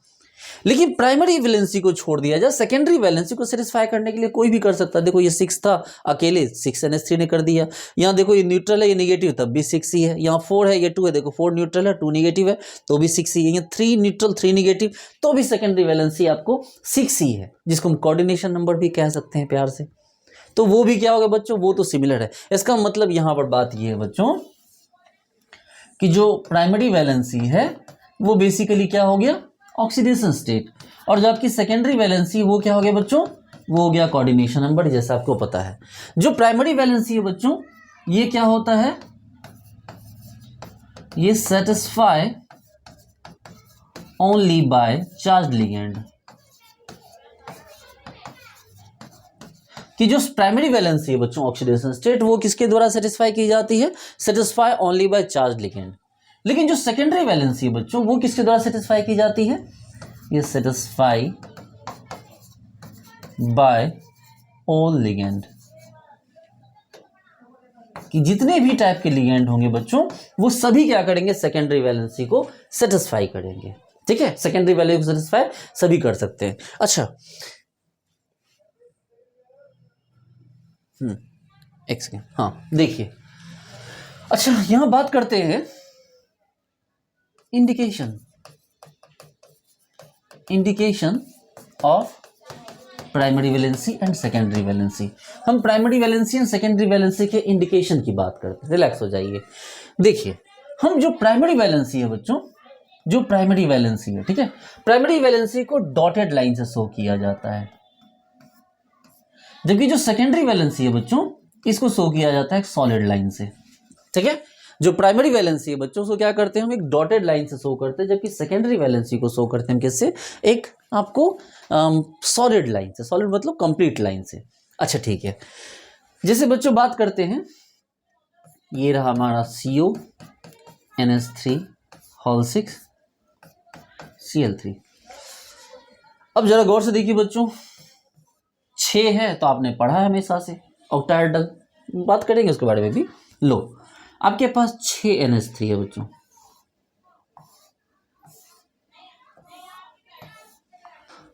लेकिन प्राइमरी वैलेंसी को छोड़ दिया जाए, सेकेंडरी वैलेंसी को सेटिस्फाई करने के लिए कोई भी कर सकता है। देखो ये 6 था, अकेले 6 NH3 ने कर दिया। यहाँ देखो ये न्यूट्रल है, ये नेगेटिव, तब भी 6 ही है। यहाँ 4 है, ये 2 है, देखो 4 न्यूट्रल है, 2 नेगेटिव है, तो भी 6 ही है। यहाँ 3 न्यूट्रल 3 नेगेटिव, तो भी सेकेंडरी वैलेंसी आपको 6 ही है, जिसको हम कोऑर्डिनेशन नंबर भी कह सकते हैं प्यार से। तो वो भी क्या होगा बच्चों, वो तो सिमिलर है। इसका मतलब यहाँ पर बात ये है बच्चों कि जो प्राइमरी वैलेंसी है वो बेसिकली क्या हो गया, ऑक्सीडेशन स्टेट, और जो आपकी सेकेंडरी वैलेंसी वो क्या हो गया बच्चों, वो हो गया कोऑर्डिनेशन नंबर, जैसा आपको पता है। जो प्राइमरी वैलेंसी है बच्चों, ये क्या होता है, ये satisfy only by charge ligand, कि जो प्राइमरी वैलेंसी है बच्चों ऑक्सीडेशन स्टेट, वो किसके द्वारा सेटिस्फाई की जाती है, satisfy only by charge ligand. लेकिन जो सेकेंडरी वैलेंसी है बच्चों, वो किसके द्वारा सेटिस्फाई की जाती है, ये सेटिस्फाई बाय ऑल लिगेंड, कि जितने भी टाइप के लिगेंड होंगे बच्चों, वो सभी क्या करेंगे, सेकेंडरी वैलेंसी को सेटिस्फाई करेंगे, ठीक है। सेकेंडरी वैलेंसी को सेटिस्फाई सभी कर सकते हैं। अच्छा, एक सेकेंड, हाँ देखिए, अच्छा यहां बात करते हैं indication of primary valency and secondary valency. हम primary valency and secondary valency के इंडिकेशन की बात करते हैं। रिलैक्स हो जाइए। देखिए, हम जो प्राइमरी वैलेंसी है बच्चों, जो प्राइमरी वैलेंसी है, ठीक है, प्राइमरी वैलेंसी को डॉटेड लाइन से शो किया जाता है, जबकि जो सेकेंडरी वैलेंसी है बच्चों, इसको शो किया जाता है एक सॉलिड लाइन से, ठीक है। जो प्राइमरी वैलेंसी है बच्चों, उसको क्या करते हैं हम, एक डॉटेड लाइन से शो करते हैं, जबकि सेकेंडरी वैलेंसी को शो करते हैं किससे, एक आपको सॉलिड लाइन से, सॉलिड मतलब कंप्लीट लाइन से। अच्छा ठीक है, जैसे बच्चों बात करते हैं, ये रहा हमारा CO NH3 होल 6 Cl3। अब जरा गौर से देखिए बच्चों, 6 है तो आपने पढ़ा है हमेशा से, ऑक्टाहेड्रल, बात करेंगे उसके बारे में भी। लो, आपके पास 6 NH3 है बच्चों,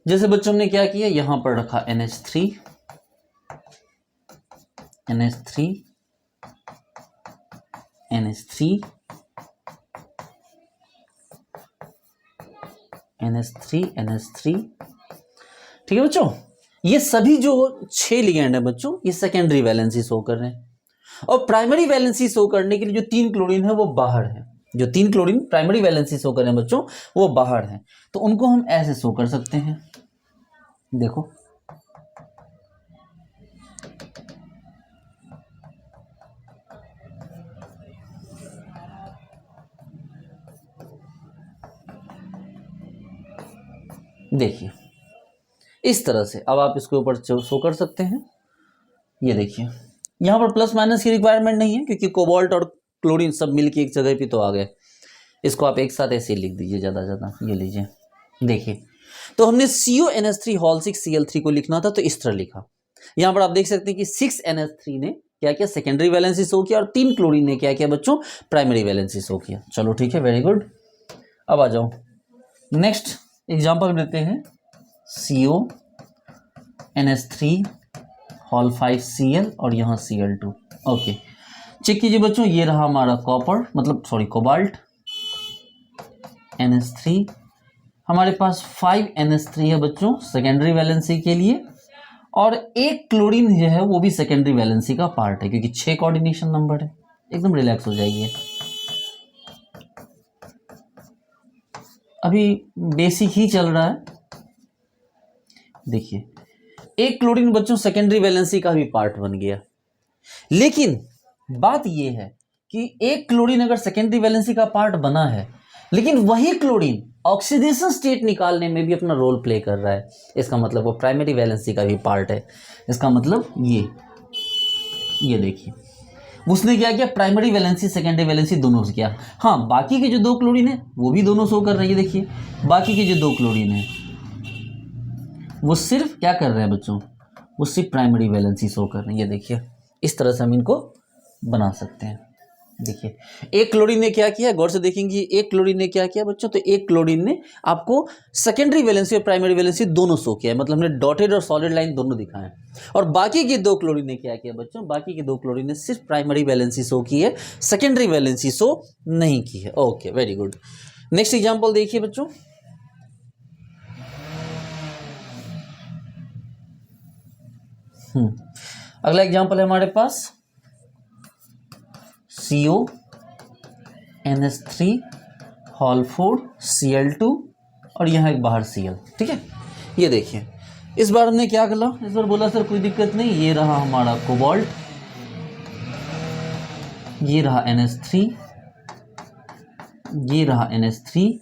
जैसे बच्चों ने क्या किया, यहां पर रखा NH3 NH3 NH3 NH3 NH3, ठीक है बच्चों। ये सभी जो 6 लिगेंड है बच्चों, ये सेकेंडरी वैलेंसी शो कर रहे हैं, और प्राइमरी वैलेंसी शो करने के लिए जो 3 क्लोरीन है वो बाहर है। जो 3 क्लोरीन प्राइमरी वैलेंसी शो कर रहे हैं बच्चों, वो बाहर है, तो उनको हम ऐसे शो कर सकते हैं, देखो देखिए इस तरह से। अब आप इसके ऊपर शो कर सकते हैं, ये देखिए यहाँ पर प्लस माइनस की रिक्वायरमेंट नहीं है, क्योंकि कोबाल्ट और क्लोरीन सब मिलके एक जगह पे तो आ गए। इसको आप एक साथ ऐसे लिख दीजिए ज़्यादा, ये लीजिए। देखिए, तो हमने CONH3 होल 6 Cl3 को लिखना था, तो इस तरह लिखा। यहाँ पर आप देख सकते हैं कि 6NH3 ने क्या किया, सेकेंडरी वैलेंसी शो किया, और 3 क्लोरीन ने क्या किया बच्चों, प्राइमरी वैलेंसी शो किया। चलो ठीक है, वेरी गुड। अब आ जाओ, नेक्स्ट एग्जाम्पल लेते हैं, CONH3 होल 5 Cl और यहाँ Cl2। ओके, चेक कीजिए बच्चों, ये रहा हमारा कॉपर, मतलब सॉरी कोबाल्ट, NH3, हमारे पास 5 NH3 है बच्चों सेकेंडरी वैलेंसी के लिए, और एक क्लोरीन जो है वो भी सेकेंडरी वैलेंसी का पार्ट है, क्योंकि 6 कोऑर्डिनेशन नंबर है। एकदम रिलैक्स हो जाइए, अभी बेसिक ही चल रहा है। देखिए, एक क्लोरीन बच्चों सेकेंडरी वैलेंसी का भी पार्ट बन गया, लेकिन बात यह है कि एक क्लोरीन अगर सेकेंडरी वैलेंसी का पार्ट बना है, लेकिन वही क्लोरीन ऑक्सीडेशन स्टेट निकालने में भी अपना रोल प्ले कर रहा है, इसका मतलब वो प्राइमरी वैलेंसी का भी पार्ट है। इसका मतलब ये देखिए, उसने क्या किया, प्राइमरी वैलेंसी सेकेंडरी वैलेंसी दोनों से किया। हाँ, बाकी के जो 2 क्लोरीन है वो भी दोनों शो कर रहे हैं। ये देखिए, बाकी के जो 2 क्लोरीन है वो सिर्फ क्या कर रहे हैं बच्चों, वो सिर्फ प्राइमरी वैलेंसी शो कर रहे हैं। ये देखिए, इस तरह से हम इनको बना सकते हैं। देखिए, एक क्लोरीन ने क्या किया, गौर से देखेंगे, एक क्लोरीन ने क्या किया बच्चों, तो एक क्लोरीन ने आपको सेकेंडरी वैलेंसी और प्राइमरी वैलेंसी दोनों शो किया है, मतलब हमने डॉटेड और सॉलिड लाइन दोनों दिखाए हैं। और बाकी के 2 क्लोरीन ने क्या किया बच्चों, बाकी के 2 क्लोरीन ने सिर्फ प्राइमरी वैलेंसी शो की है, सेकेंडरी वैलेंसी शो नहीं की है। Okay, very good. Next example देखिए बच्चों, अगला एग्जाम्पल है हमारे पास CONH3 होल 4 Cl2 और यहाँ एक बाहर Cl। ठीक है, ये देखिए, इस बार हमने क्या करा, इस बार बोला सर कोई दिक्कत नहीं, ये रहा हमारा कोबाल्ट, ये रहा NH3, ये रहा NH3,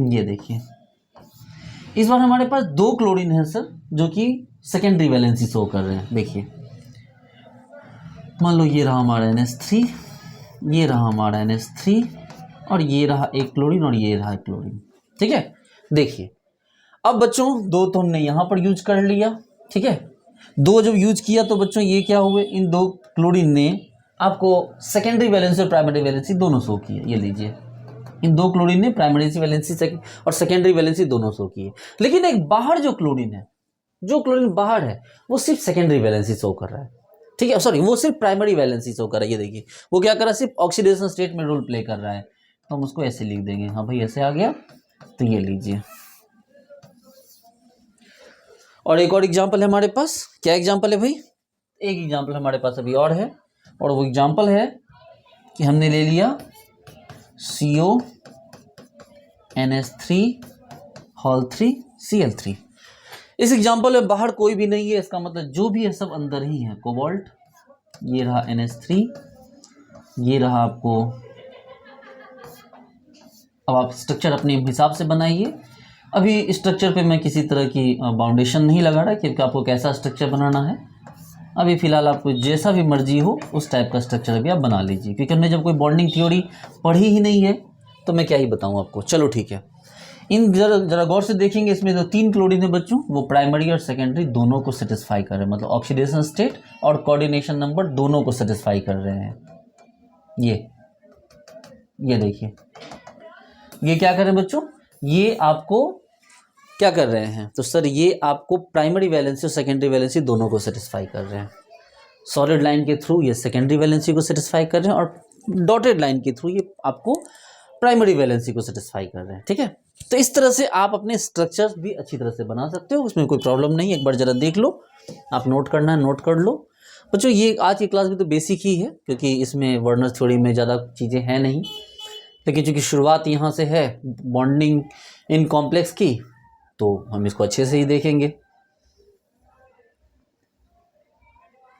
ये देखिए, इस बार हमारे पास 2 क्लोरीन है सर, जो कि सेकेंडरी वैलेंसी शो कर रहे हैं। देखिए, मान लो ये रहा हमारा NH3, ये रहा हमारा NH3, और ये रहा एक क्लोरीन, और ये रहा एक क्लोरीन। ठीक है, देखिए, अब बच्चों 2 तो हमने यहाँ पर यूज कर लिया। ठीक है, 2 जब यूज किया तो बच्चों ये क्या हुए, इन 2 क्लोरीन ने आपको सेकेंडरी वैलेंसी और प्राइमरी वैलेंसी दोनों शो किए। ये लीजिए, इन 2 क्लोरीन ने प्राइमरी वैलेंसी और सेकेंडरी वैलेंसी दोनों शो किए, लेकिन एक बाहर जो क्लोरीन है, जो क्लोरीन बाहर है, वो सिर्फ सेकेंडरी वैलेंसी शो कर रहा है। ठीक है, सॉरी, वो सिर्फ प्राइमरी वैलेंसी शो कर रहा है। ये देखिए, वो क्या कर रहा है, सिर्फ ऑक्सीडेशन स्टेट में रोल प्ले कर रहा है, तो हम उसको ऐसे लिख देंगे। हाँ भाई, ऐसे आ गया, तो ये लीजिए। और एक और एग्जाम्पल है हमारे पास, क्या एग्जाम्पल है भाई, एक एग्जाम्पल हमारे पास अभी और है, और वो एग्जाम्पल है कि हमने ले लिया CONH3 होल 3 Cl3। इस एग्जाम्पल में बाहर कोई भी नहीं है, इसका मतलब जो भी है सब अंदर ही है। कोबाल्ट, ये रहा NH3, ये रहा आपको, अब आप स्ट्रक्चर अपने हिसाब से बनाइए। अभी स्ट्रक्चर पे मैं किसी तरह की बाउंडेशन नहीं लगा रहा, क्योंकि आपको कैसा स्ट्रक्चर बनाना है अभी फ़िलहाल आपको जैसा भी मर्जी हो उस टाइप का स्ट्रक्चर अभी आप बना लीजिए, क्योंकि हमने जब कोई बॉन्डिंग थ्योरी पढ़ी ही नहीं है तो मैं क्या ही बताऊँ आपको। चलो ठीक है, इन जरा गौर से देखेंगे, इसमें जो 3 क्लोरीन है बच्चों वो प्राइमरी और सेकेंडरी दोनों को सेटिस्फाई कर रहे हैं, मतलब ऑक्सीडेशन स्टेट और कोऑर्डिनेशन नंबर दोनों को सेटिस्फाई कर रहे हैं। ये देखिए, ये क्या कर रहे हैं बच्चों, ये आपको क्या कर रहे हैं, तो सर ये आपको प्राइमरी वैलेंसी और सेकेंडरी वैलेंसी दोनों को सेटिस्फाई कर रहे हैं। सॉलिड लाइन के थ्रू ये सेकेंडरी वैलेंसी को सेटिस्फाई कर रहे हैं और डॉटेड लाइन के थ्रू ये आपको प्राइमरी वैलेंसी को सेटिस्फाई कर रहे हैं। ठीक है, तो इस तरह से आप अपने स्ट्रक्चर्स भी अच्छी तरह से बना सकते हो, उसमें कोई प्रॉब्लम नहीं है। एक बार ज़रा देख लो, आप नोट करना है नोट कर लो बच्चों। ये आज की क्लास में तो बेसिक ही है, क्योंकि इसमें वर्नर थ्योरी में ज़्यादा चीज़ें हैं नहीं, लेकिन चूँकि शुरुआत यहाँ से है बॉन्डिंग इन कॉम्प्लेक्स की, तो हम इसको अच्छे से ही देखेंगे।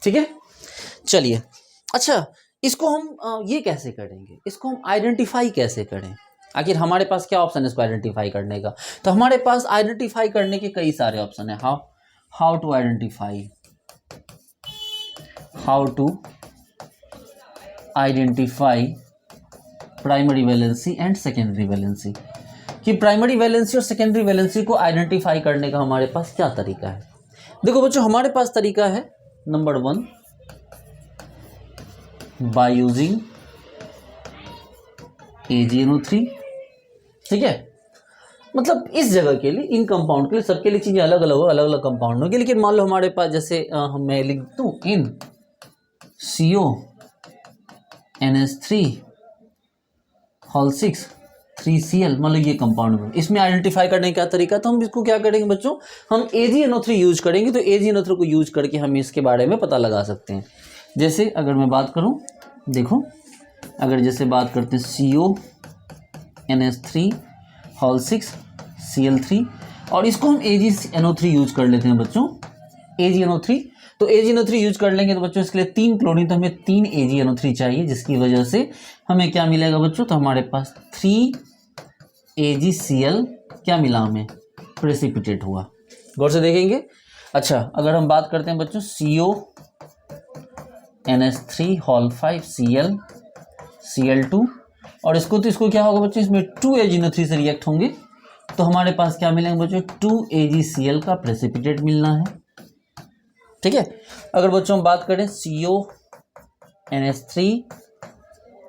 ठीक है, चलिए। अच्छा, इसको हम ये कैसे करेंगे, इसको हम आइडेंटिफाई कैसे करें, आखिर हमारे पास क्या ऑप्शन है इसको आइडेंटिफाई करने का। तो हमारे पास आइडेंटिफाई करने के कई सारे ऑप्शन है। How to identify primary valency and secondary valency, कि प्राइमरी वैलेंसी और सेकेंडरी वैलेंसी को आइडेंटिफाई करने का हमारे पास क्या तरीका है। देखो बच्चों, हमारे पास तरीका है नंबर 1 बाय यूजिंग AgNO3। ठीक है, मतलब इस जगह के लिए, इन कंपाउंड के लिए, सबके लिए चीज़ें अलग अलग हो, अलग अलग कंपाउंड होगी, लेकिन मान लो हमारे पास जैसे मैं लिख दूँ इन CONH3 होल 6 3Cl, मान लो ये कंपाउंड में, इसमें आइडेंटिफाई करने का तरीका, तो हम इसको क्या करेंगे बच्चों, हम AgNO3 यूज करेंगे। तो AgNO3 को यूज करके हम इसके बारे में पता लगा सकते हैं। जैसे अगर मैं बात करूं, देखो अगर जैसे बात करते हैं CONH3 होल 6 Cl3, और इसको हम AgNO3 यूज कर लेते हैं बच्चों, AgNO3। तो AgNO3 यूज कर लेंगे तो बच्चों इसके लिए 3 क्लोरीन, तो हमें 3 AgNO3 चाहिए, जिसकी वजह से हमें क्या मिलेगा बच्चों, तो हमारे पास 3 AgCl क्या मिला, हमें प्रेसिपिटेट हुआ। गौर से देखेंगे। अच्छा, अगर हम बात करते हैं बच्चों CONH3 होल 5 Cl2, और इसको तो इसको क्या होगा बच्चों, इसमें 2 AgNO3 से रिएक्ट होंगे, तो हमारे पास क्या मिलेंगे बच्चों, 2 AgCl का प्रेसिपिटेट मिलना है। ठीक है, अगर बच्चों हम बात करें CONH3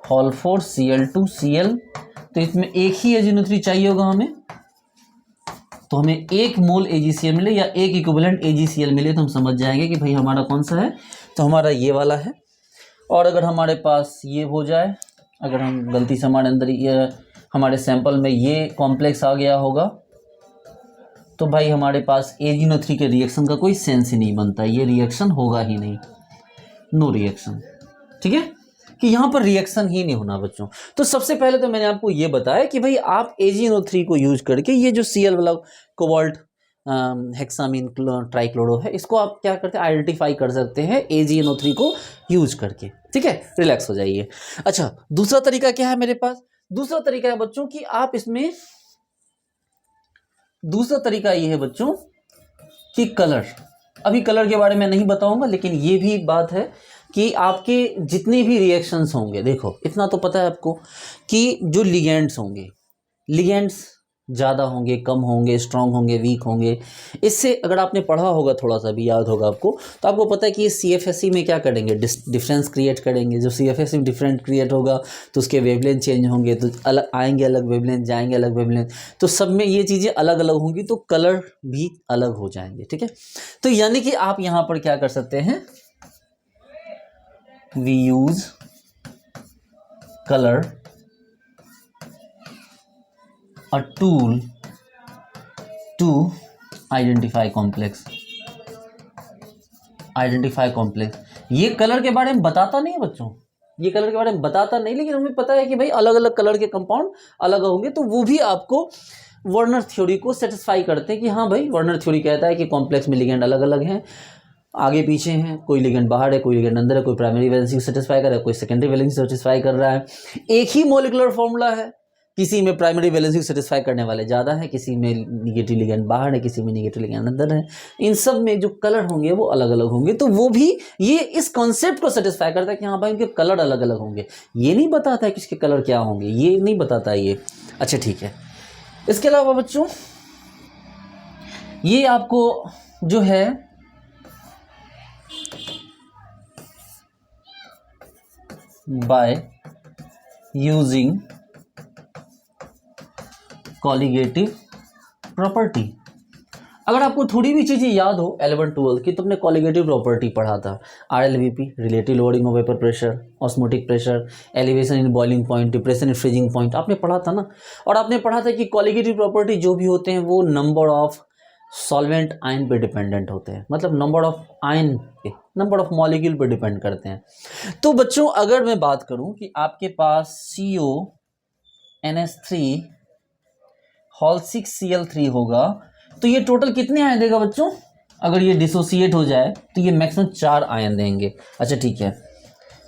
होल 4 Cl2 Cl, तो इसमें एक ही AgNO3 चाहिए होगा हमें, तो हमें 1 मोल AgCl मिले या 1 इक्विवेलेंट AgCl मिले तो हम समझ जाएंगे कि भाई हमारा कौन सा है, तो हमारा ये वाला है। और अगर हमारे पास ये हो जाए, अगर हम गलती से हमारे अंदर ये हमारे सैंपल में ये कॉम्प्लेक्स आ गया होगा, तो भाई हमारे पास AgNO3 के रिएक्शन का कोई सेंस ही नहीं बनता, ये रिएक्शन होगा ही नहीं, नो रिएक्शन। ठीक है, कि यहाँ पर रिएक्शन ही नहीं होना बच्चों। तो सबसे पहले तो मैंने आपको ये बताया कि भाई आप AgNO3 को यूज करके ये जो Cl वाला कोबाल्ट हेक्सामीन ट्राइक्लोरो है, इसको आप क्या करते हैं, आइडेंटिफाई कर सकते हैं AgNO3 को यूज करके। ठीक है, रिलैक्स हो जाइए। अच्छा, दूसरा तरीका क्या है मेरे पास, दूसरा तरीका है बच्चों कि आप इसमें, दूसरा तरीका ये है बच्चों कि कलर, अभी कलर के बारे में नहीं बताऊंगा, लेकिन ये भी एक बात है कि आपके जितने भी रिएक्शंस होंगे, देखो इतना तो पता है आपको कि जो लिगेंड्स होंगे, लिगेंड्स ज़्यादा होंगे, कम होंगे, स्ट्रांग होंगे, वीक होंगे। इससे अगर आपने पढ़ा होगा, थोड़ा सा भी याद होगा आपको, तो आपको पता है कि ये CFSE में क्या करेंगे, डिफरेंस क्रिएट करेंगे। जो CFSE में डिफरेंट क्रिएट होगा तो उसके वेवलेंथ चेंज होंगे, तो अलग आएंगे, अलग वेवलेंथ जाएंगे, अलग वेवलेंथ, तो सब में ये चीज़ें अलग अलग होंगी, तो कलर भी अलग हो जाएंगे। ठीक है, तो यानी कि आप यहाँ पर क्या कर सकते हैं, we use colour a tool to identify complex। ये कलर के बारे में बताता नहीं है बच्चों, ये कलर के बारे में बताता नहीं, लेकिन हमें पता है कि भाई अलग अलग कलर के कंपाउंड अलग होंगे, तो वो भी आपको वर्नर थ्योरी को सेटिस्फाई करते हैं कि हाँ भाई वर्नर थ्योरी कहता है कि कॉम्प्लेक्स में लिगेंड अलग अलग हैं, आगे पीछे हैं, कोई लिगेंड बाहर है, कोई लिगेंड अंदर है, कोई प्राइमरी वैलेंसी को सेटिस्फाई कर रहा है, कोई सेकेंडरी वैलेंसी सेटिस्फाई कर रहा है, एक ही मॉलिक्यूलर फॉर्मूला है, किसी में प्राइमरी वैलेंसी को सेटिस्फाई करने वाले ज़्यादा है, किसी में निगेटिव लिगेंड बाहर है, किसी में निगेटिव लिगेंड अंदर है। इन सब में जो कलर होंगे वो अलग अलग होंगे। तो वो भी ये इस कॉन्सेप्ट को सेटिस्फाई करता है कि हाँ भाई उनके कलर अलग अलग होंगे। ये नहीं बताता है कि इसके कलर क्या होंगे, ये नहीं बताता ये। अच्छा ठीक है। इसके अलावा बच्चों ये आपको जो है बाय यूजिंग कॉलिगेटिव प्रॉपर्टी, अगर आपको थोड़ी भी चीज़ें याद हो 11-12 की, तो तुमने कॉलिगेटिव प्रॉपर्टी पढ़ा था। RLVP relative loading of vapour pressure, osmotic pressure, elevation in boiling point, depression in freezing point, आपने पढ़ा था ना। और आपने पढ़ा था कि कॉलिगेटिव प्रॉपर्टी जो भी होते हैं वो नंबर ऑफ सॉल्वेंट आयन पे डिपेंडेंट होते हैं, मतलब नंबर ऑफ आयन पे, नंबर ऑफ मॉलिक्यूल पे डिपेंड करते हैं। तो बच्चों अगर मैं बात करूं कि आपके पास CONS3 हॉल 6Cl3 होगा, तो ये टोटल कितने आयन देगा बच्चों? अगर ये डिसोसिएट हो जाए तो ये मैक्सिमम 4 आयन देंगे। अच्छा ठीक है,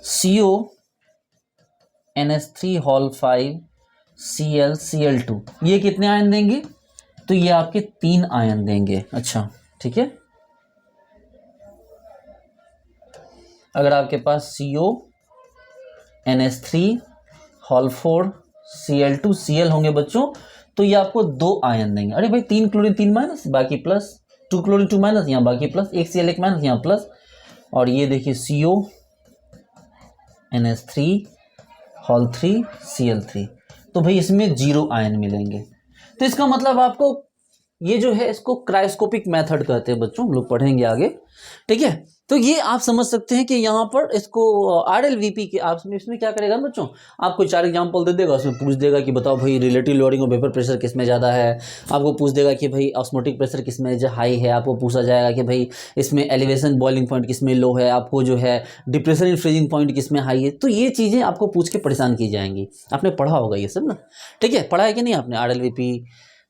CONS3 हॉल 5ClCl2 ये कितने आयन देंगे? तो ये आपके 3 आयन देंगे। अच्छा ठीक है, अगर आपके पास CONS3 हॉल 4Cl2Cl होंगे बच्चों, तो ये आपको 2 आयन देंगे। अरे भाई 3 क्लोरीन 3 माइनस बाकी प्लस, 2 क्लोरीन 2 माइनस यहाँ बाकी प्लस, 1 Cl 1 माइनस यहाँ प्लस, और ये देखिए CONS3 हॉल 3Cl3, तो भाई इसमें 0 आयन मिलेंगे। तो इसका मतलब आपको ये जो है इसको क्रायोस्कोपिक मेथड कहते हैं बच्चों, हम लोग पढ़ेंगे आगे। ठीक है, तो ये आप समझ सकते हैं कि यहाँ पर इसको RLVP के आप इसमें क्या करेगा बच्चों, आपको 4 एग्जांपल दे देगा, उसमें पूछ देगा कि बताओ भाई रिलेटिव लोडिंग और वेपर प्रेशर किस में ज़्यादा है, आपको पूछ देगा कि भाई ऑस्मोटिक प्रेशर किस में हाई है, आपको पूछा जाएगा कि भाई इसमें एलिवेशन बॉइलिंग पॉइंट किस में लो है, आपको जो है डिप्रेशन इन फ्रीजिंग पॉइंट किस में हाई है। तो ये चीज़ें आपको पूछ के परेशान की जाएंगी। आपने पढ़ा होगा ये सब ना, ठीक है, पढ़ा है कि नहीं आपने? RLVP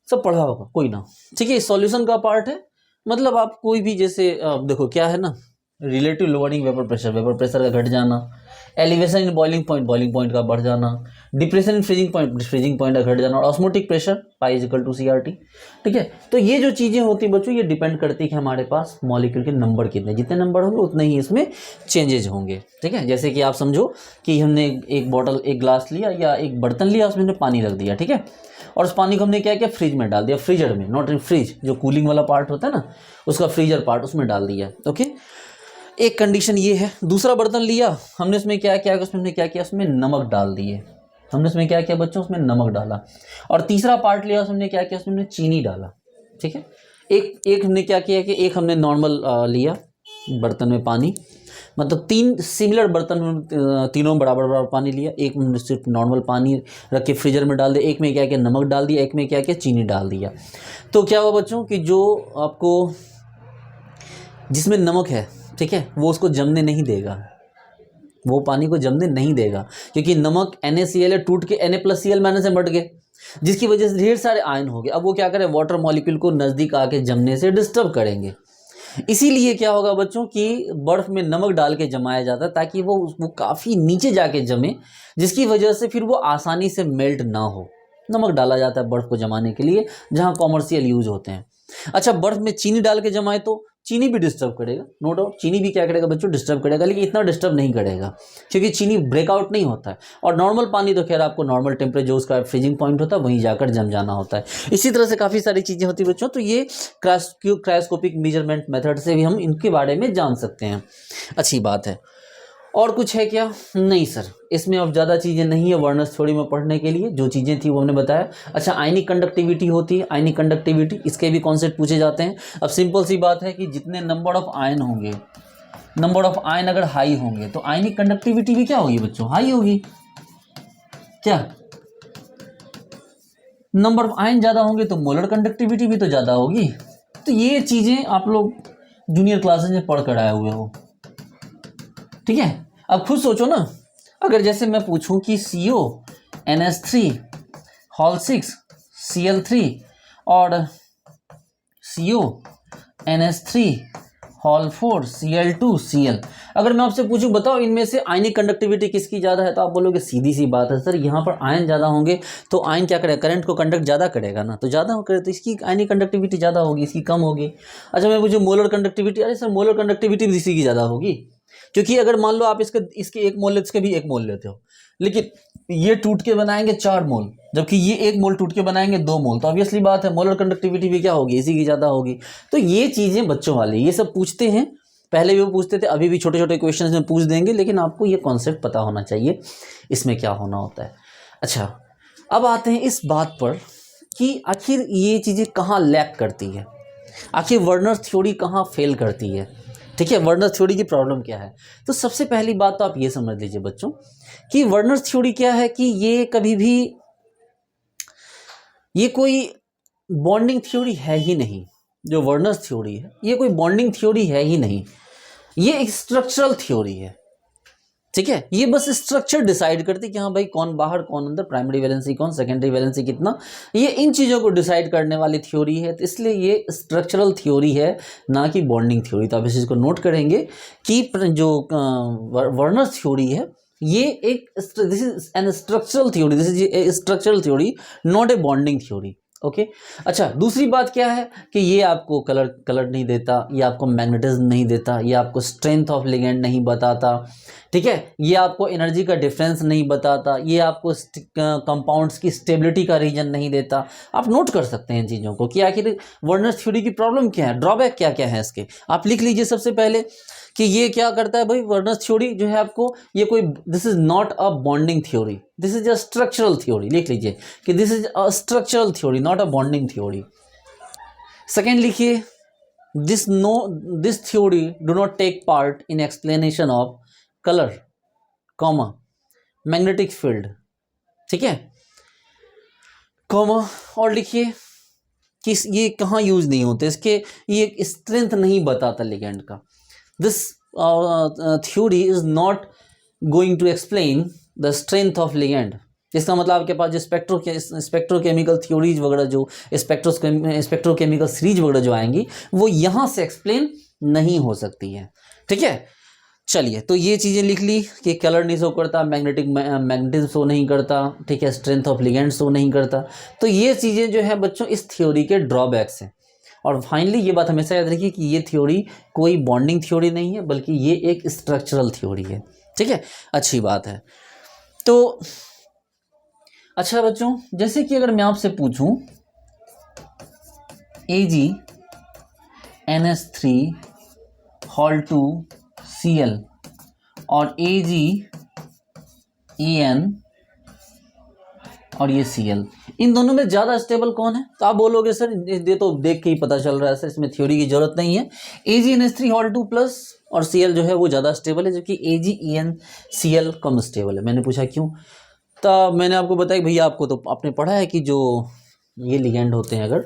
सब पढ़ा होगा, कोई ना। ठीक है, सॉल्यूशन का पार्ट है, मतलब आप कोई भी जैसे देखो क्या है ना, रिलेटिव लोडिंग वेपर प्रेशर का घट जाना, एलिवेशन इन बॉइलिंग पॉइंट का बढ़ जाना, डिप्रेशन इन फ्रीजिंग पॉइंट का घट जाना, और osmotic pressure pi equal to CRT। ठीक है, तो ये जो चीज़ें होती बच्चों ये डिपेंड करती है कि हमारे पास मॉलिक्यूल के नंबर कितने, जितने नंबर होंगे उतने ही इसमें चेंजेज होंगे। ठीक है, जैसे कि आप समझो कि हमने एक बॉटल, एक ग्लास लिया या एक बर्तन लिया, उसमें हमने पानी रख दिया। ठीक है, और उस पानी को हमने क्या किया, फ्रिज में डाल दिया, फ्रीजर में, नॉट इन फ्रिज, जो कूलिंग वाला पार्ट होता है ना उसका फ्रीजर पार्ट, उसमें डाल दिया। ओके, एक कंडीशन ये है। दूसरा बर्तन लिया हमने, उसमें क्या किया, उसमें हमने क्या किया, उसमें नमक डाल दिए, हमने उसमें क्या किया बच्चों, उसमें नमक डाला। और तीसरा पार्ट लिया, उसमें क्या किया, उसमें हमने चीनी डाला। ठीक है, एक हमने क्या किया कि एक हमने नॉर्मल लिया बर्तन में पानी, मतलब 3 सिमिलर बर्तन में तीनों बराबर पानी लिया, एक में सिर्फ नॉर्मल पानी रख के फ्रीजर में डाल दिया, एक में क्या किया, नमक डाल दिया, एक में क्या किया, चीनी डाल दिया। तो क्या हुआ बच्चों कि जो आपको जिसमें नमक है, ठीक है, वो उसको जमने नहीं देगा, वो पानी को जमने नहीं देगा, क्योंकि नमक NaCl टूट के Na+Cl- में बढ़ गए, जिसकी वजह से ढेर सारे आयन हो गए। अब वो क्या करें, वाटर मॉलिक्यूल को नज़दीक आके जमने से डिस्टर्ब करेंगे। इसीलिए क्या होगा बच्चों कि बर्फ़ में नमक डाल के जमाया जाता है, ताकि वो काफ़ी नीचे जाके जमे, जिसकी वजह से फिर वो आसानी से मेल्ट ना हो। नमक डाला जाता है बर्फ़ को जमाने के लिए, जहाँ कॉमर्शियल यूज होते हैं। अच्छा, बर्फ़ में चीनी डाल के जमाए तो चीनी भी डिस्टर्ब करेगा, नो डाउट, चीनी भी क्या करेगा बच्चों, डिस्टर्ब करेगा, लेकिन इतना डिस्टर्ब नहीं करेगा क्योंकि चीनी ब्रेकआउट नहीं होता है। और नॉर्मल पानी तो खैर आपको नॉर्मल टेम्परेचर जो उसका फ्रीजिंग पॉइंट होता है वहीं जाकर जम जाना होता है। इसी तरह से काफ़ी सारी चीज़ें होती है बच्चों, तो ये क्रायोस्कोपिक मेजरमेंट मेथड से भी हम इनके बारे में जान सकते हैं। अच्छी बात है। और कुछ है क्या? नहीं सर, इसमें अब ज़्यादा चीज़ें नहीं है वर्नस थ्योरी में पढ़ने के लिए, जो चीज़ें थी वो हमने बताया। अच्छा, आयनिक कंडक्टिविटी होती है, आयनिक कंडक्टिविटी, इसके भी कॉन्सेप्ट पूछे जाते हैं। अब सिंपल सी बात है कि जितने नंबर ऑफ आयन होंगे, नंबर ऑफ आयन अगर हाई होंगे तो आयनिक कंडक्टिविटी भी क्या होगी बच्चों, हाई होगी। क्या? नंबर ऑफ आयन ज़्यादा होंगे तो मोलर कंडक्टिविटी भी तो ज़्यादा होगी। तो ये चीज़ें आप लोग जूनियर क्लासेज में पढ़ कर आए हुए हो। ठीक है, अब खुद सोचो ना, अगर जैसे मैं पूछूं कि CONS3 हॉल 6Cl3 और CONS3 हॉल 4 Cl2 Cl। अगर मैं आपसे पूछूं बताओ इनमें से आयनिक कंडक्टिविटी किसकी ज़्यादा है, तो आप बोलोगे सीधी सी बात है सर, यहाँ पर आयन ज़्यादा होंगे तो आयन क्या करेगा, करंट को कंडक्ट ज़्यादा करेगा ना, तो ज़्यादा करे तो इसकी आयनिक कंडक्टिविटी ज़्यादा होगी, इसकी कम होगी। अच्छा मैं पूछूं मोलर कंडक्टिविटी, अरे सर मोलर कंडक्टिविटी भी इसी की ज़्यादा होगी, क्योंकि अगर मान लो आप इसके 1 मोल लेते, इसके भी 1 मोल लेते हो, लेकिन ये टूट के बनाएंगे 4 मोल, जबकि ये 1 मोल टूट के बनाएंगे 2 मोल, तो ऑब्वियसली बात है मोलर कंडक्टिविटी भी क्या होगी, इसी की ज़्यादा होगी। तो ये चीज़ें बच्चों वाली ये सब पूछते हैं, पहले भी वो पूछते थे, अभी भी छोटे छोटे क्वेश्चन में पूछ देंगे, लेकिन आपको ये कॉन्सेप्ट पता होना चाहिए इसमें क्या होना होता है। अच्छा अब आते हैं इस बात पर कि आखिर ये चीज़ें कहाँ लैक करती है, आखिर वर्नर थ्योरी कहाँ फेल करती है, ठीक है, वर्नर थ्योरी की प्रॉब्लम क्या है। तो सबसे पहली बात तो आप ये समझ लीजिए बच्चों कि वर्नर थ्योरी क्या है कि ये कभी भी ये कोई बॉन्डिंग थ्योरी है ही नहीं। जो वर्नर थ्योरी है ये कोई बॉन्डिंग थ्योरी है ही नहीं, ये एक स्ट्रक्चरल थ्योरी है, ठीक है। ये बस स्ट्रक्चर डिसाइड करती कि हाँ भाई कौन बाहर कौन अंदर, प्राइमरी वैलेंसी कौन, सेकेंडरी वैलेंसी कितना, ये इन चीज़ों को डिसाइड करने वाली थ्योरी है, तो इसलिए ये स्ट्रक्चरल थ्योरी है ना कि बॉन्डिंग थ्योरी। तो आप इस चीज़ को नोट करेंगे कि जो वर्नर थ्योरी है ये एक this is an structural theory, this is structural theory not a bonding theory. Okay अच्छा दूसरी बात क्या है कि ये आपको कलर नहीं देता, ये आपको मैग्नेटिज्म नहीं देता, ये आपको स्ट्रेंथ ऑफ लिगेंड नहीं बताता, ठीक है, ये आपको एनर्जी का डिफरेंस नहीं बताता, ये आपको कंपाउंड्स की स्टेबिलिटी का रीजन नहीं देता। आप नोट कर सकते हैं इन चीज़ों को कि आखिर वर्नर थ्योरी की प्रॉब्लम क्या है, ड्रॉबैक क्या क्या है इसके। आप लिख लीजिए सबसे पहले कि ये क्या करता है भाई, वर्नर थ्योरी जो है आपको ये कोई, this is not a bonding theory, this is a structural theory. लिख लीजिए कि this is a structural theory not a bonding theory. Second लिखिए this theory do not take part in explanation of colour comma magnetic field, ठीक है, comma और लिखिए कि ये कहाँ यूज नहीं होते, इसके ये स्ट्रेंथ नहीं बताता लिगेंड का। This theory is not going to explain the strength of ligand. इसका मतलब आपके पास जो स्पेक्ट्रोकेमिकल थ्योरीज वगैरह, जो स्पेक्ट्रोकेमिकल सीरीज वगैरह जो आएंगी वो यहाँ से एक्सप्लेन नहीं हो सकती है, ठीक है। चलिए तो ये चीज़ें लिख ली कि कलर नहीं शो करता, मैग्नेटिज्म शो नहीं करता, ठीक है, स्ट्रेंथ ऑफ लिगेंड शो नहीं करता। तो ये चीज़ें जो है बच्चों इस थ्योरी के ड्रॉबैक्स हैं। और फाइनली ये बात हमेशा याद रखिए कि ये थ्योरी कोई बॉन्डिंग थ्योरी नहीं है, बल्कि ये एक स्ट्रक्चरल थ्योरी है, ठीक है, अच्छी बात है। तो अच्छा बच्चों जैसे कि अगर मैं आपसे पूछूं AgNH3 हॉल 2 Cl और AgEn और ये Cl, इन दोनों में ज़्यादा स्टेबल कौन है। तो आप बोलोगे सर ये तो देख के ही पता चल रहा है सर, इसमें थ्योरी की जरूरत नहीं है। AgNH3 हॉल 2 प्लस और Cl जो है वो ज़्यादा स्टेबल है, जबकि AgEnCl कम स्टेबल है। मैंने पूछा क्यों, तो मैंने आपको बताया कि भैया आपको तो आपने पढ़ा है कि जो ये लिगेंड होते हैं, अगर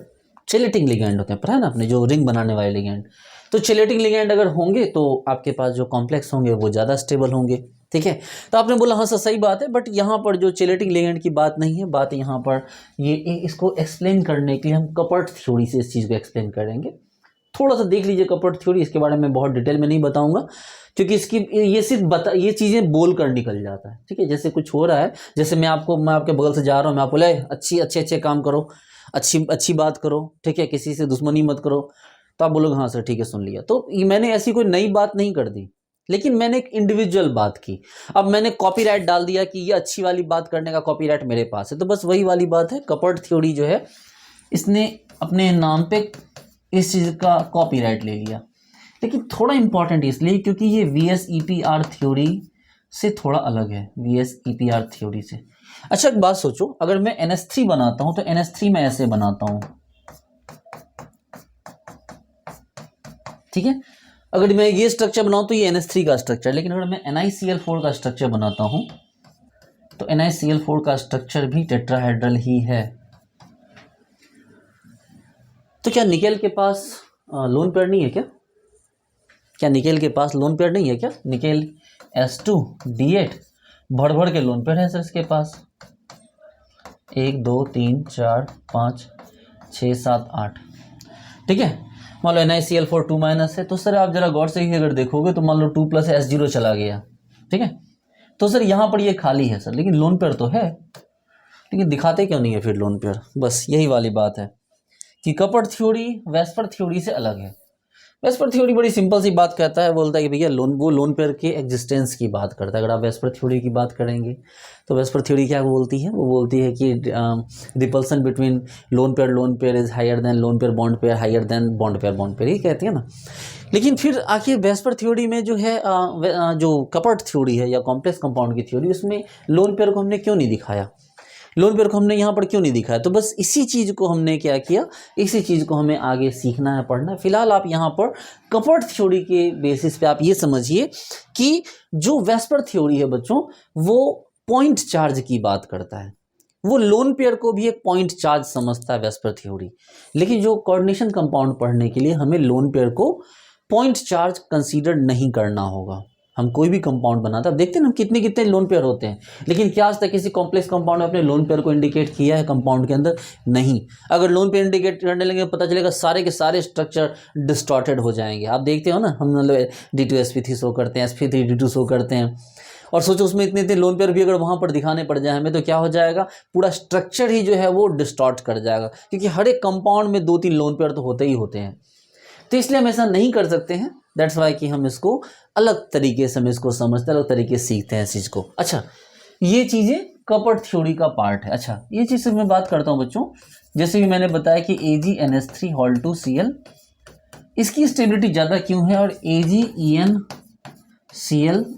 चेलेटिंग लिगेंड होते हैं, पढ़ा है ना आपने, जो रिंग बनाने वाले लिगेंड, तो चेलेटिंग लिगेंड अगर होंगे तो आपके पास जो कॉम्प्लेक्स होंगे वो ज़्यादा स्टेबल होंगे, ठीक है। तो आपने बोला हाँ सर सही बात है, बट यहाँ पर जो चेलेटिंग लिगेंड की बात नहीं है, बात यहाँ पर ये इसको एक्सप्लेन करने के लिए हम कपर्ट थ्योरी से इस चीज़ को एक्सप्लेन करेंगे। थोड़ा सा देख लीजिए कपर्ट थ्योरी, इसके बारे में बहुत डिटेल में नहीं बताऊंगा क्योंकि इसकी ये सिर्फ ये चीज़ें बोल कर निकल जाता है, ठीक है। जैसे कुछ हो रहा है, जैसे मैं आपके बगल से जा रहा हूँ, मैं आपको बोला अच्छे काम करो, अच्छी बात करो, ठीक है, किसी से दुश्मनी मत करो, तो आप बोलोगे हाँ सर ठीक है सुन लिया। तो मैंने ऐसी कोई नई बात नहीं कर दी, लेकिन मैंने एक इंडिविजुअल बात की। अब मैंने कॉपीराइट डाल दिया कि ये अच्छी वाली बात करने का कॉपीराइट मेरे पास है, तो बस वही वाली बात है, कपर्ट थ्योरी जो है इसने अपने नाम पे इस चीज़ का कॉपीराइट ले लिया। लेकिन थोड़ा इंपॉर्टेंट इसलिए क्योंकि ये VSEPR थ्योरी से थोड़ा अलग है, VSEPR थ्योरी से। अच्छा एक बात सोचो, अगर मैं NH3 बनाता हूं तो NH3 मैं ऐसे बनाता हूं, ठीक है। अगर मैं ये स्ट्रक्चर बनाऊं तो ये NH3 का स्ट्रक्चर, लेकिन अगर मैं NiCl4 का स्ट्रक्चर बनाता हूं तो NiCl4 का स्ट्रक्चर भी टेट्राहेड्रल ही है। तो क्या निकेल के पास लोन पेयर नहीं है क्या निकेल के पास लोन पेयर नहीं है क्या? निकेल S2D8 भर के लोन पेयर है सर इसके पास, 1 2 3 4 5 6 7 8, ठीक है। मान लो NiCl4 2 माइनस है, तो सर आप जरा गौर से ही अगर देखोगे तो मान लो 2 प्लस H0 चला गया, ठीक है, तो सर यहाँ पर ये खाली है सर, लेकिन लोन पेयर तो है, लेकिन दिखाते क्यों नहीं है फिर लोन पेयर। बस यही वाली बात है कि कपट थ्योरी वेस्पर थ्योरी से अलग है। वेस्पर थ्योरी बड़ी सिंपल सी बात कहता है, बोलता है कि भैया लोन पेयर के एग्जिस्टेंस की बात करता है। अगर आप वेस्पर थ्योरी की बात करेंगे तो वेस्पर थ्योरी क्या बोलती है, वो बोलती है कि repulsion between lone pair is higher than lone pair bond pair higher than bond pair, यही कहती है ना। लेकिन फिर आखिर वेस्पर थ्योरी में जो है जो कपट थ्योरी है या कॉम्प्लेक्स कंपाउंड की थ्योरी, उसमें लोन पेयर को हमने क्यों नहीं दिखाया, लोन पेयर को हमने यहाँ पर क्यों नहीं दिखाया। तो बस इसी चीज़ को हमने क्या किया, इसी चीज़ को हमें आगे सीखना है, पढ़ना है। फिलहाल आप यहाँ पर कपट थ्योरी के बेसिस पे आप ये समझिए कि जो वेस्पर थ्योरी है बच्चों, वो पॉइंट चार्ज की बात करता है, वो लोन पेयर को भी एक पॉइंट चार्ज समझता है वेस्पर थ्योरी। लेकिन जो कोऑर्डिनेशन कंपाउंड पढ़ने के लिए हमें लोन पेयर को पॉइंट चार्ज कंसीडर नहीं करना होगा। हम कोई भी कंपाउंड बनाते हैं, अब देखते हैं ना कितने कितने लोन पेयर होते हैं, लेकिन क्या आज तक किसी कॉम्प्लेक्स कंपाउंड में अपने लोन पेयर को इंडिकेट किया है कंपाउंड के अंदर? नहीं। अगर लोन पेयर इंडिकेट करने लगे पता चलेगा सारे के सारे स्ट्रक्चर डिस्टॉर्टेड हो जाएंगे। आप देखते हो ना, हम मतलब D2sp3 शो करते हैं, sp3d2 शो करते हैं, और सोचो उसमें इतने इतने लोन पेयर भी अगर वहाँ पर दिखाने पड़ जाए हमें, तो क्या हो जाएगा, पूरा स्ट्रक्चर ही जो है वो डिस्टॉर्ट कर जाएगा, क्योंकि हर एक कंपाउंड में 2-3 लोन पेयर तो होते ही होते हैं। तो इसलिए हम ऐसा नहीं कर सकते हैं। दैट्स वाई कि हम इसको अलग तरीके से हम इसको समझते हैं, अलग तरीके से सीखते हैं इस चीज़ को। अच्छा, ये चीज़ें कपट थ्योरी का पार्ट है। अच्छा, ये चीज़ से मैं बात करता हूँ बच्चों, जैसे कि मैंने बताया कि AgNH3 इसकी स्टेबिलिटी ज़्यादा क्यों है, और AgEnCl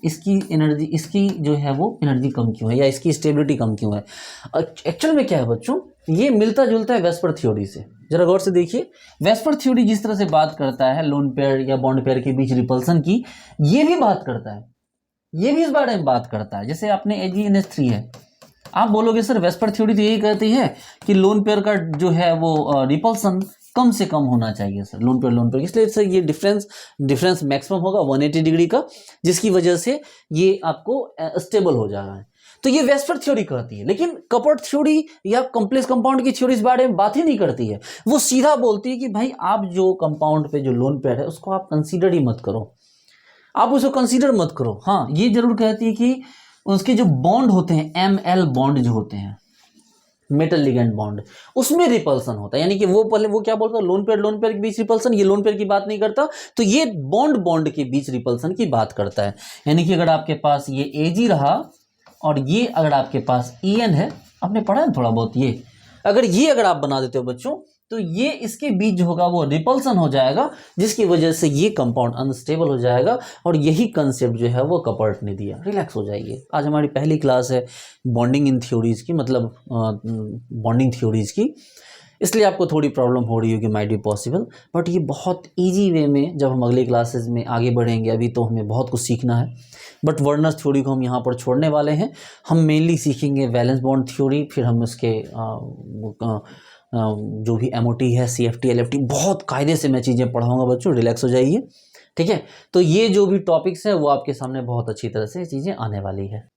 इसकी एनर्जी, इसकी जो है वो एनर्जी कम क्यों है, या इसकी स्टेबिलिटी कम क्यों है। एक्चुअल में क्या है बच्चों, ये मिलता जुलता है वेस्पर थ्योरी से। जरा गौर से देखिए, वेस्पर थ्योरी जिस तरह से बात करता है लोन पेयर या बॉन्ड पेयर के बीच रिपल्सन की, ये भी बात करता है, ये भी इस बारे में बात करता है। जैसे आपने AgNH3 है, आप बोलोगे सर वेस्पर थ्योरी तो यही कहती है कि लोन पेयर का जो है वो रिपल्सन कम से कम होना चाहिए सर, लोन पेयर, इसलिए सर ये डिफरेंस मैक्सिमम होगा 180 डिग्री का, जिसकी वजह से ये आपको स्टेबल हो जा रहा है। तो ये वेस्पर थ्योरी कहती है, लेकिन कपट थ्योरी या कॉम्प्लेक्स कंपाउंड की थ्योरी इस बारे में बात ही नहीं करती है। वो सीधा बोलती है कि भाई आप जो कंपाउंड पे जो लोन पेयर है उसको आप कंसीडर ही मत करो, आप उसको कंसीडर मत करो। हाँ, ये जरूर कहती है कि उसके जो बॉन्ड होते हैं, ML बॉन्ड जो होते हैं, मेटल लिगेंड बॉन्ड, उसमें रिपल्सन होता है। यानी कि वो पहले वो क्या बोलता है, लोन पेयर के बीच रिपल्सन, ये लोन पेयर की बात नहीं करता, तो ये बॉन्ड के बीच रिपल्सन की बात करता है। यानी कि अगर आपके पास ये Ag रहा और ये अगर आपके पास En है, आपने पढ़ा है थोड़ा बहुत, ये अगर आप बना देते हो बच्चों, तो ये इसके बीच जो होगा वो रिपल्सन हो जाएगा, जिसकी वजह से ये कंपाउंड अनस्टेबल हो जाएगा। और यही कंसेप्ट जो है वो कपट ने दिया। रिलैक्स हो जाइए, आज हमारी पहली क्लास है बॉन्डिंग इन थ्योरीज की, मतलब बॉन्डिंग थ्योरीज की, इसलिए आपको थोड़ी प्रॉब्लम हो रही होगी, माइट बी पॉसिबल, बट ये बहुत इजी वे में जब हम अगली क्लासेस में आगे बढ़ेंगे, अभी तो हमें बहुत कुछ सीखना है। बट वर्नर थ्योरी को हम यहाँ पर छोड़ने वाले हैं। हम मेनली सीखेंगे वैलेंस बॉन्ड थ्योरी, फिर हम उसके जो भी MOT है, CFT LFT, बहुत कायदे से मैं चीज़ें पढ़ाऊँगा बच्चों, रिलैक्स हो जाइए, ठीक है। तो ये जो भी टॉपिक्स है वो आपके सामने बहुत अच्छी तरह से चीज़ें आने वाली है।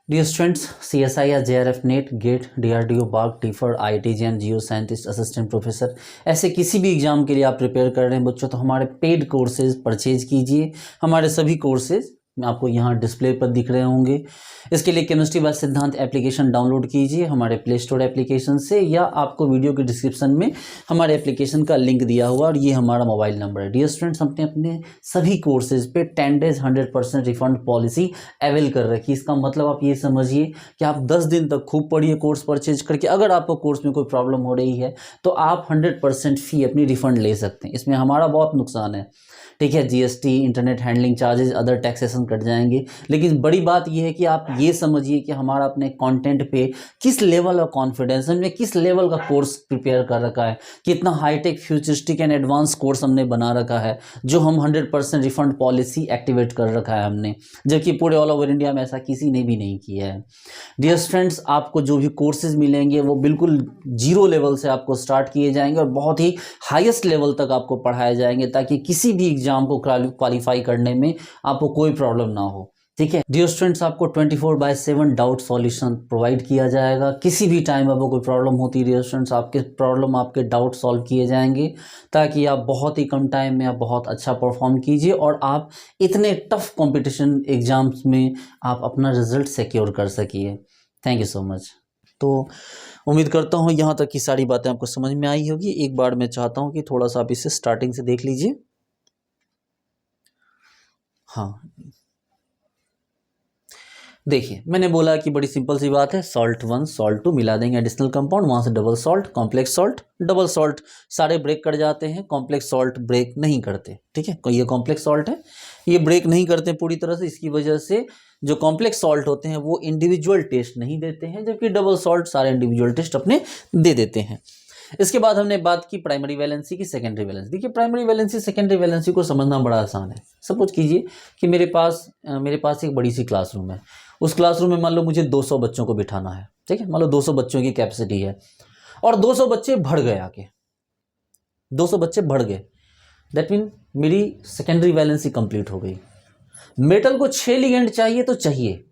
Dear students, CSIR, JRF NET, GATE, DRDO, बाग, TIFR, IIT-JEM, geo scientist, assistant professor, ऐसे किसी भी एग्जाम के लिए आप प्रिपेयर कर रहे हैं बच्चों, तो हमारे पेड कोर्सेज परचेज कीजिए। हमारे सभी कोर्सेज आपको यहाँ डिस्प्ले पर दिख रहे होंगे। इसके लिए केमिस्ट्री बाय सिद्धांत एप्लीकेशन डाउनलोड कीजिए हमारे प्ले स्टोर एप्लीकेशन से, या आपको वीडियो के डिस्क्रिप्शन में हमारे एप्लीकेशन का लिंक दिया हुआ, और ये हमारा मोबाइल नंबर है। डियर स्टूडेंट्स, हमने अपने सभी कोर्सेज पे 10 डेज 100% रिफंड पॉलिसी अवेल कर रखी। इसका मतलब आप ये समझिए कि आप 10 दिन तक खूब पढ़िए कोर्स परचेज करके। अगर आपको कोर्स में कोई प्रॉब्लम हो रही है तो आप 100% फ़ी अपनी रिफंड ले सकते हैं। इसमें हमारा बहुत नुकसान है, ठीक है, GST, internet handling charges, other taxation cut जाएंगे। लेकिन बड़ी बात यह है कि आप ये समझिए कि हमारा अपने कंटेंट पे किस लेवल ऑफ कॉन्फिडेंस, हमने किस लेवल का कोर्स प्रिपेयर कर रखा है, कितना hi tech, futuristic and advance course हमने बना रखा है, जो हम 100% रिफंड पॉलिसी एक्टिवेट कर रखा है हमने, जबकि पूरे ऑल ओवर इंडिया में ऐसा किसी ने भी नहीं किया है। डियर फ्रेंड्स, आपको जो भी कोर्सेज मिलेंगे वो बिल्कुल जीरो लेवल से आपको स्टार्ट किए जाएंगे और बहुत ही हाईएस्ट लेवल तक आपको पढ़ाए जाएंगे, ताकि किसी भी एग्जाम को क्वालिफाई करने में आपको कोई प्रॉब्लम ना हो। ठीक है डियर स्टूडेंट्स, आपको 24/7 डाउट सॉल्यूशन प्रोवाइड किया जाएगा। किसी भी टाइम आपको कोई प्रॉब्लम होती है डियर स्टूडेंट्स, आपके प्रॉब्लम आपके डाउट सॉल्व किए जाएंगे, ताकि आप बहुत ही कम टाइम में आप बहुत अच्छा परफॉर्म कीजिए और आप इतने टफ कंपटीशन एग्जाम्स में आप अपना रिजल्ट सिक्योर कर सकिए। Thank you so much. तो उम्मीद करता हूँ यहाँ तक की सारी बातें आपको समझ में आई होगी। एक बार मैं चाहता हूँ कि थोड़ा सा आप इसे स्टार्टिंग से देख लीजिए। हाँ देखिए, मैंने बोला कि बड़ी सिंपल सी बात है, सॉल्ट 1 सॉल्ट 2 मिला देंगे एडिशनल कंपाउंड, वहाँ से double salt, complex salt, double salt सारे ब्रेक कर जाते हैं, कॉम्प्लेक्स सॉल्ट ब्रेक नहीं करते। ठीक है, ये कॉम्प्लेक्स सॉल्ट है, ये ब्रेक नहीं करते पूरी तरह से। इसकी वजह से जो कॉम्प्लेक्स सॉल्ट होते हैं वो इंडिविजुअल टेस्ट नहीं देते हैं, जबकि डबल सॉल्ट सारे इंडिविजुअल टेस्ट अपने दे देते हैं। इसके बाद हमने बात की प्राइमरी वैलेंसी की, सेकेंडरी वैलेंसी। देखिए प्राइमरी वैलेंसी सेकेंडरी वैलेंसी को समझना बड़ा आसान है। सपोज कीजिए कि मेरे पास एक बड़ी सी क्लासरूम है। उस क्लासरूम में मान लो मुझे 200 बच्चों को बिठाना है। ठीक है, मान लो 200 बच्चों की कैपेसिटी है और 200 बच्चे बढ़ गए, आके 200 बच्चे बढ़ गए, दैट मीन मेरी सेकेंडरी वैलेंसी कंप्लीट हो गई। मेटल को 6 लिगेंड चाहिए तो चाहिए,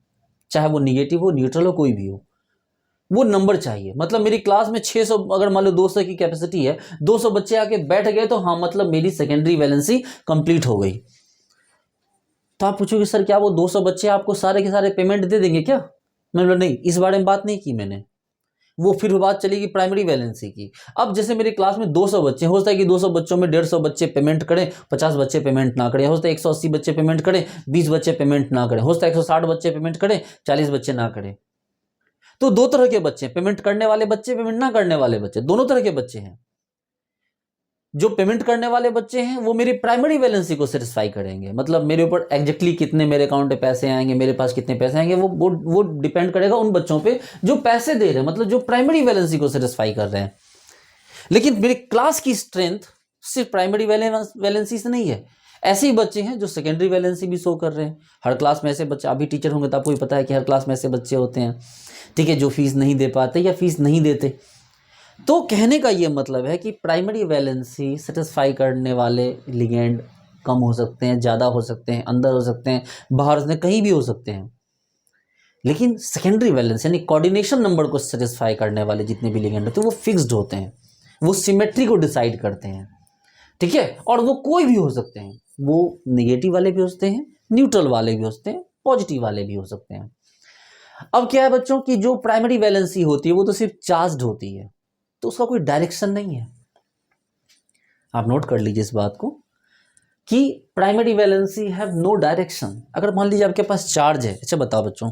चाहे वो निगेटिव हो, न्यूट्रल हो, कोई भी हो, वो नंबर चाहिए। मतलब मेरी क्लास में 600, अगर मान लो 200 की कैपेसिटी है, 200 बच्चे आके बैठ गए तो हाँ, मतलब मेरी सेकेंडरी वैलेंसी कंप्लीट हो गई। तो आप पूछोगे सर क्या वो 200 बच्चे आपको सारे के सारे पेमेंट दे देंगे क्या? मैं बोला नहीं, इस बारे में बात नहीं की मैंने। वो फिर बात चलेगी प्राइमरी वैलेंसी की। अब जैसे मेरी क्लास में 200 बच्चे, हो सकता है कि 200 बच्चों में 150 बच्चे पेमेंट करें, 50 बच्चे पेमेंट ना करें, हो सकता है 180 बच्चे पेमेंट करें, 20 बच्चे पेमेंट ना करें, हो सकता है 160 बच्चे पेमेंट करें, 40 बच्चे ना करें। तो दो तरह के बच्चे, पेमेंट करने वाले बच्चे, पेमेंट ना करने वाले बच्चे, दोनों तरह के बच्चे हैं। जो पेमेंट करने वाले बच्चे हैं वो मेरी प्राइमरी वैलेंसी को सेटिस्फाई करेंगे, मतलब मेरे ऊपर एग्जैक्टली कितने मेरे अकाउंट में पैसे आएंगे, मेरे पास कितने पैसे आएंगे, वो डिपेंड करेगा उन बच्चों पे जो पैसे दे रहे हैं, मतलब जो प्राइमरी वैलेंसी को सेटिस्फाई कर रहे हैं। लेकिन मेरी क्लास की स्ट्रेंथ सिर्फ प्राइमरी वैलेंसी से नहीं है। ऐसे ही बच्चे हैं जो सेकेंडरी वैलेंसी भी शो कर रहे हैं। हर क्लास में ऐसे बच्चे, अभी टीचर होंगे तो आपको भी पता है कि हर क्लास में ऐसे बच्चे होते हैं, ठीक है, जो फीस नहीं दे पाते या फीस नहीं देते। तो कहने का ये मतलब है कि प्राइमरी वैलेंसी सेटिस्फाई करने वाले लिगेंड कम हो सकते हैं, ज़्यादा हो सकते हैं, अंदर हो सकते हैं, बाहर से कहीं भी हो सकते हैं। लेकिन सेकेंडरी वैलेंस यानी कोऑर्डिनेशन नंबर को सेटिस्फाई करने वाले जितने भी लिगेंड होते हैं वो फिक्स्ड होते हैं, वो सिमेट्री को डिसाइड करते हैं। ठीक है, और वो कोई भी हो सकते हैं, वो नेगेटिव वाले भी हो सकते हैं, न्यूट्रल वाले भी हो सकते हैं, पॉजिटिव वाले भी हो सकते हैं। अब क्या है बच्चों की जो प्राइमरी वैलेंसी होती है वो तो सिर्फ चार्ज्ड होती है, तो उसका कोई डायरेक्शन नहीं है। आप नोट कर लीजिए इस बात को कि primary valency have no direction. अगर मान लीजिए आपके पास चार्ज है, अच्छा बताओ बच्चों,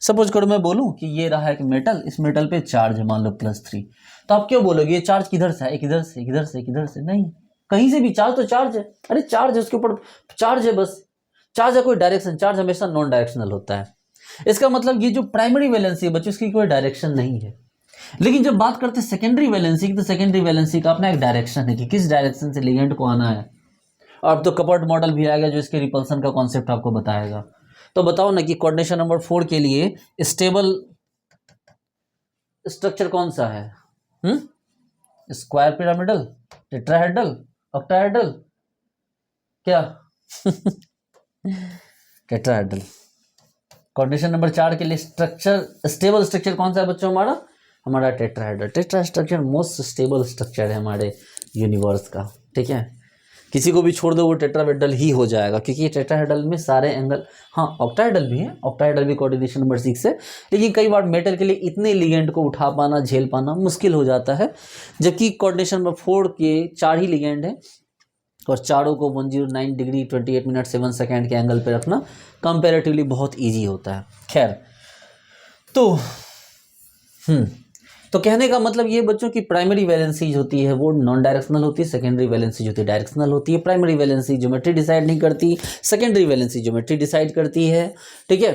सपोज करो मैं बोलूं कि ये रहा एक मेटल, इस मेटल पे चार्ज है मान लो +3, तो आप क्यों बोलोगे ये चार्ज किधर से है? एक इधर से, एक इधर से, एक इधर से? नहीं, कहीं से भी चार्ज तो चार्ज है। अरे चार्ज है, उसके ऊपर चार्ज है, बस चार्ज है, कोई डायरेक्शन, चार्ज हमेशा नॉन डायरेक्शनल होता है। इसका मतलब ये जो प्राइमरी वैलेंसी है बच्चों, इसकी कोई डायरेक्शन नहीं है। लेकिन जब बात करते हैं सेकेंडरी वैलेंसी की, तो सेकेंडरी वैलेंसी का अपना एक डायरेक्शन है कि किस डायरेक्शन से लिगेंड को आना है। और अब तो कपवर्ड मॉडल भी आ गया जो इसके रिपल्सन का कॉन्सेप्ट आपको बताएगा। तो बताओ ना कि कोऑर्डिनेशन नंबर 4 के लिए स्टेबल स्ट्रक्चर कौन सा है? स्क्वायर पिरामिडल, टेट्राहेड्रल, ऑक्टाहेड्रल, क्या? टेट्राहेड्रल। कोऑर्डिनेशन नंबर 4 के लिए स्ट्रक्चर, स्टेबल स्ट्रक्चर कौन सा है बच्चों? हमारा tetrahedral. Tetra structure most stable structure है हमारे यूनिवर्स का। ठीक है, किसी को भी छोड़ दो वो टेट्राहेड्रल ही हो जाएगा, क्योंकि टेट्राहेड्रल में सारे एंगल, हाँ ऑक्टाहेड्रल भी है, ऑक्टाहेड्रल भी कोऑर्डिनेशन नंबर 6 है, लेकिन कई बार मेटल के लिए इतने लिगेंड को उठा पाना, झेल पाना मुश्किल हो जाता है। जबकि कोऑर्डिनेशन नंबर 4 के 4 ही लिगेंड है और चारों को 109 डिग्री 28 मिनट 7 सेकेंड के एंगल पे रखना कंपैरेटिवली बहुत ईजी होता है। खैर, तो कहने का मतलब ये बच्चों की प्राइमरी वैलेंसी होती है वो नॉन डायरेक्शनल होती है, सेकेंडरी वैलेंसी जो होती है डायरेक्शनल होती है। प्राइमरी वैलेंसी ज्योमेट्री डिसाइड नहीं करती, सेकेंडरी वैलेंसी ज्योमेट्री डिसाइड करती है। ठीक है,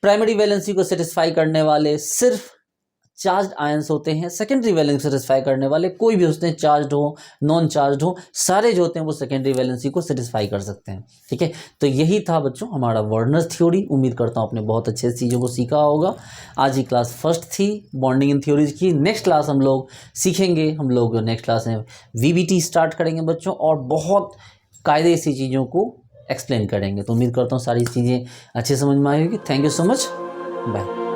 प्राइमरी वैलेंसी को सेटिस्फाई करने वाले सिर्फ चार्ज्ड आयंस होते हैं, सेकेंडरी वैलेंसी सेटिस्फाई करने वाले कोई भी होते हैं, चार्ज्ड हो, नॉन चार्ज्ड हो, सारे जो होते हैं वो सेकेंडरी वैलेंसी को सेटिस्फाई कर सकते हैं। ठीक है, तो यही था बच्चों हमारा वर्नर्स थ्योरी। उम्मीद करता हूँ आपने बहुत अच्छे चीज़ों को सीखा होगा। आज ही क्लास फर्स्ट थी बॉन्डिंग इन थ्योरीज की। नेक्स्ट क्लास हम लोग सीखेंगे, हम लोग नेक्स्ट क्लास में VBT स्टार्ट करेंगे बच्चों, और बहुत कायदे से चीज़ों को एक्सप्लेन करेंगे। तो उम्मीद करता हूँ सारी चीज़ें अच्छी समझ में आई होगी। Thank you so much, bye.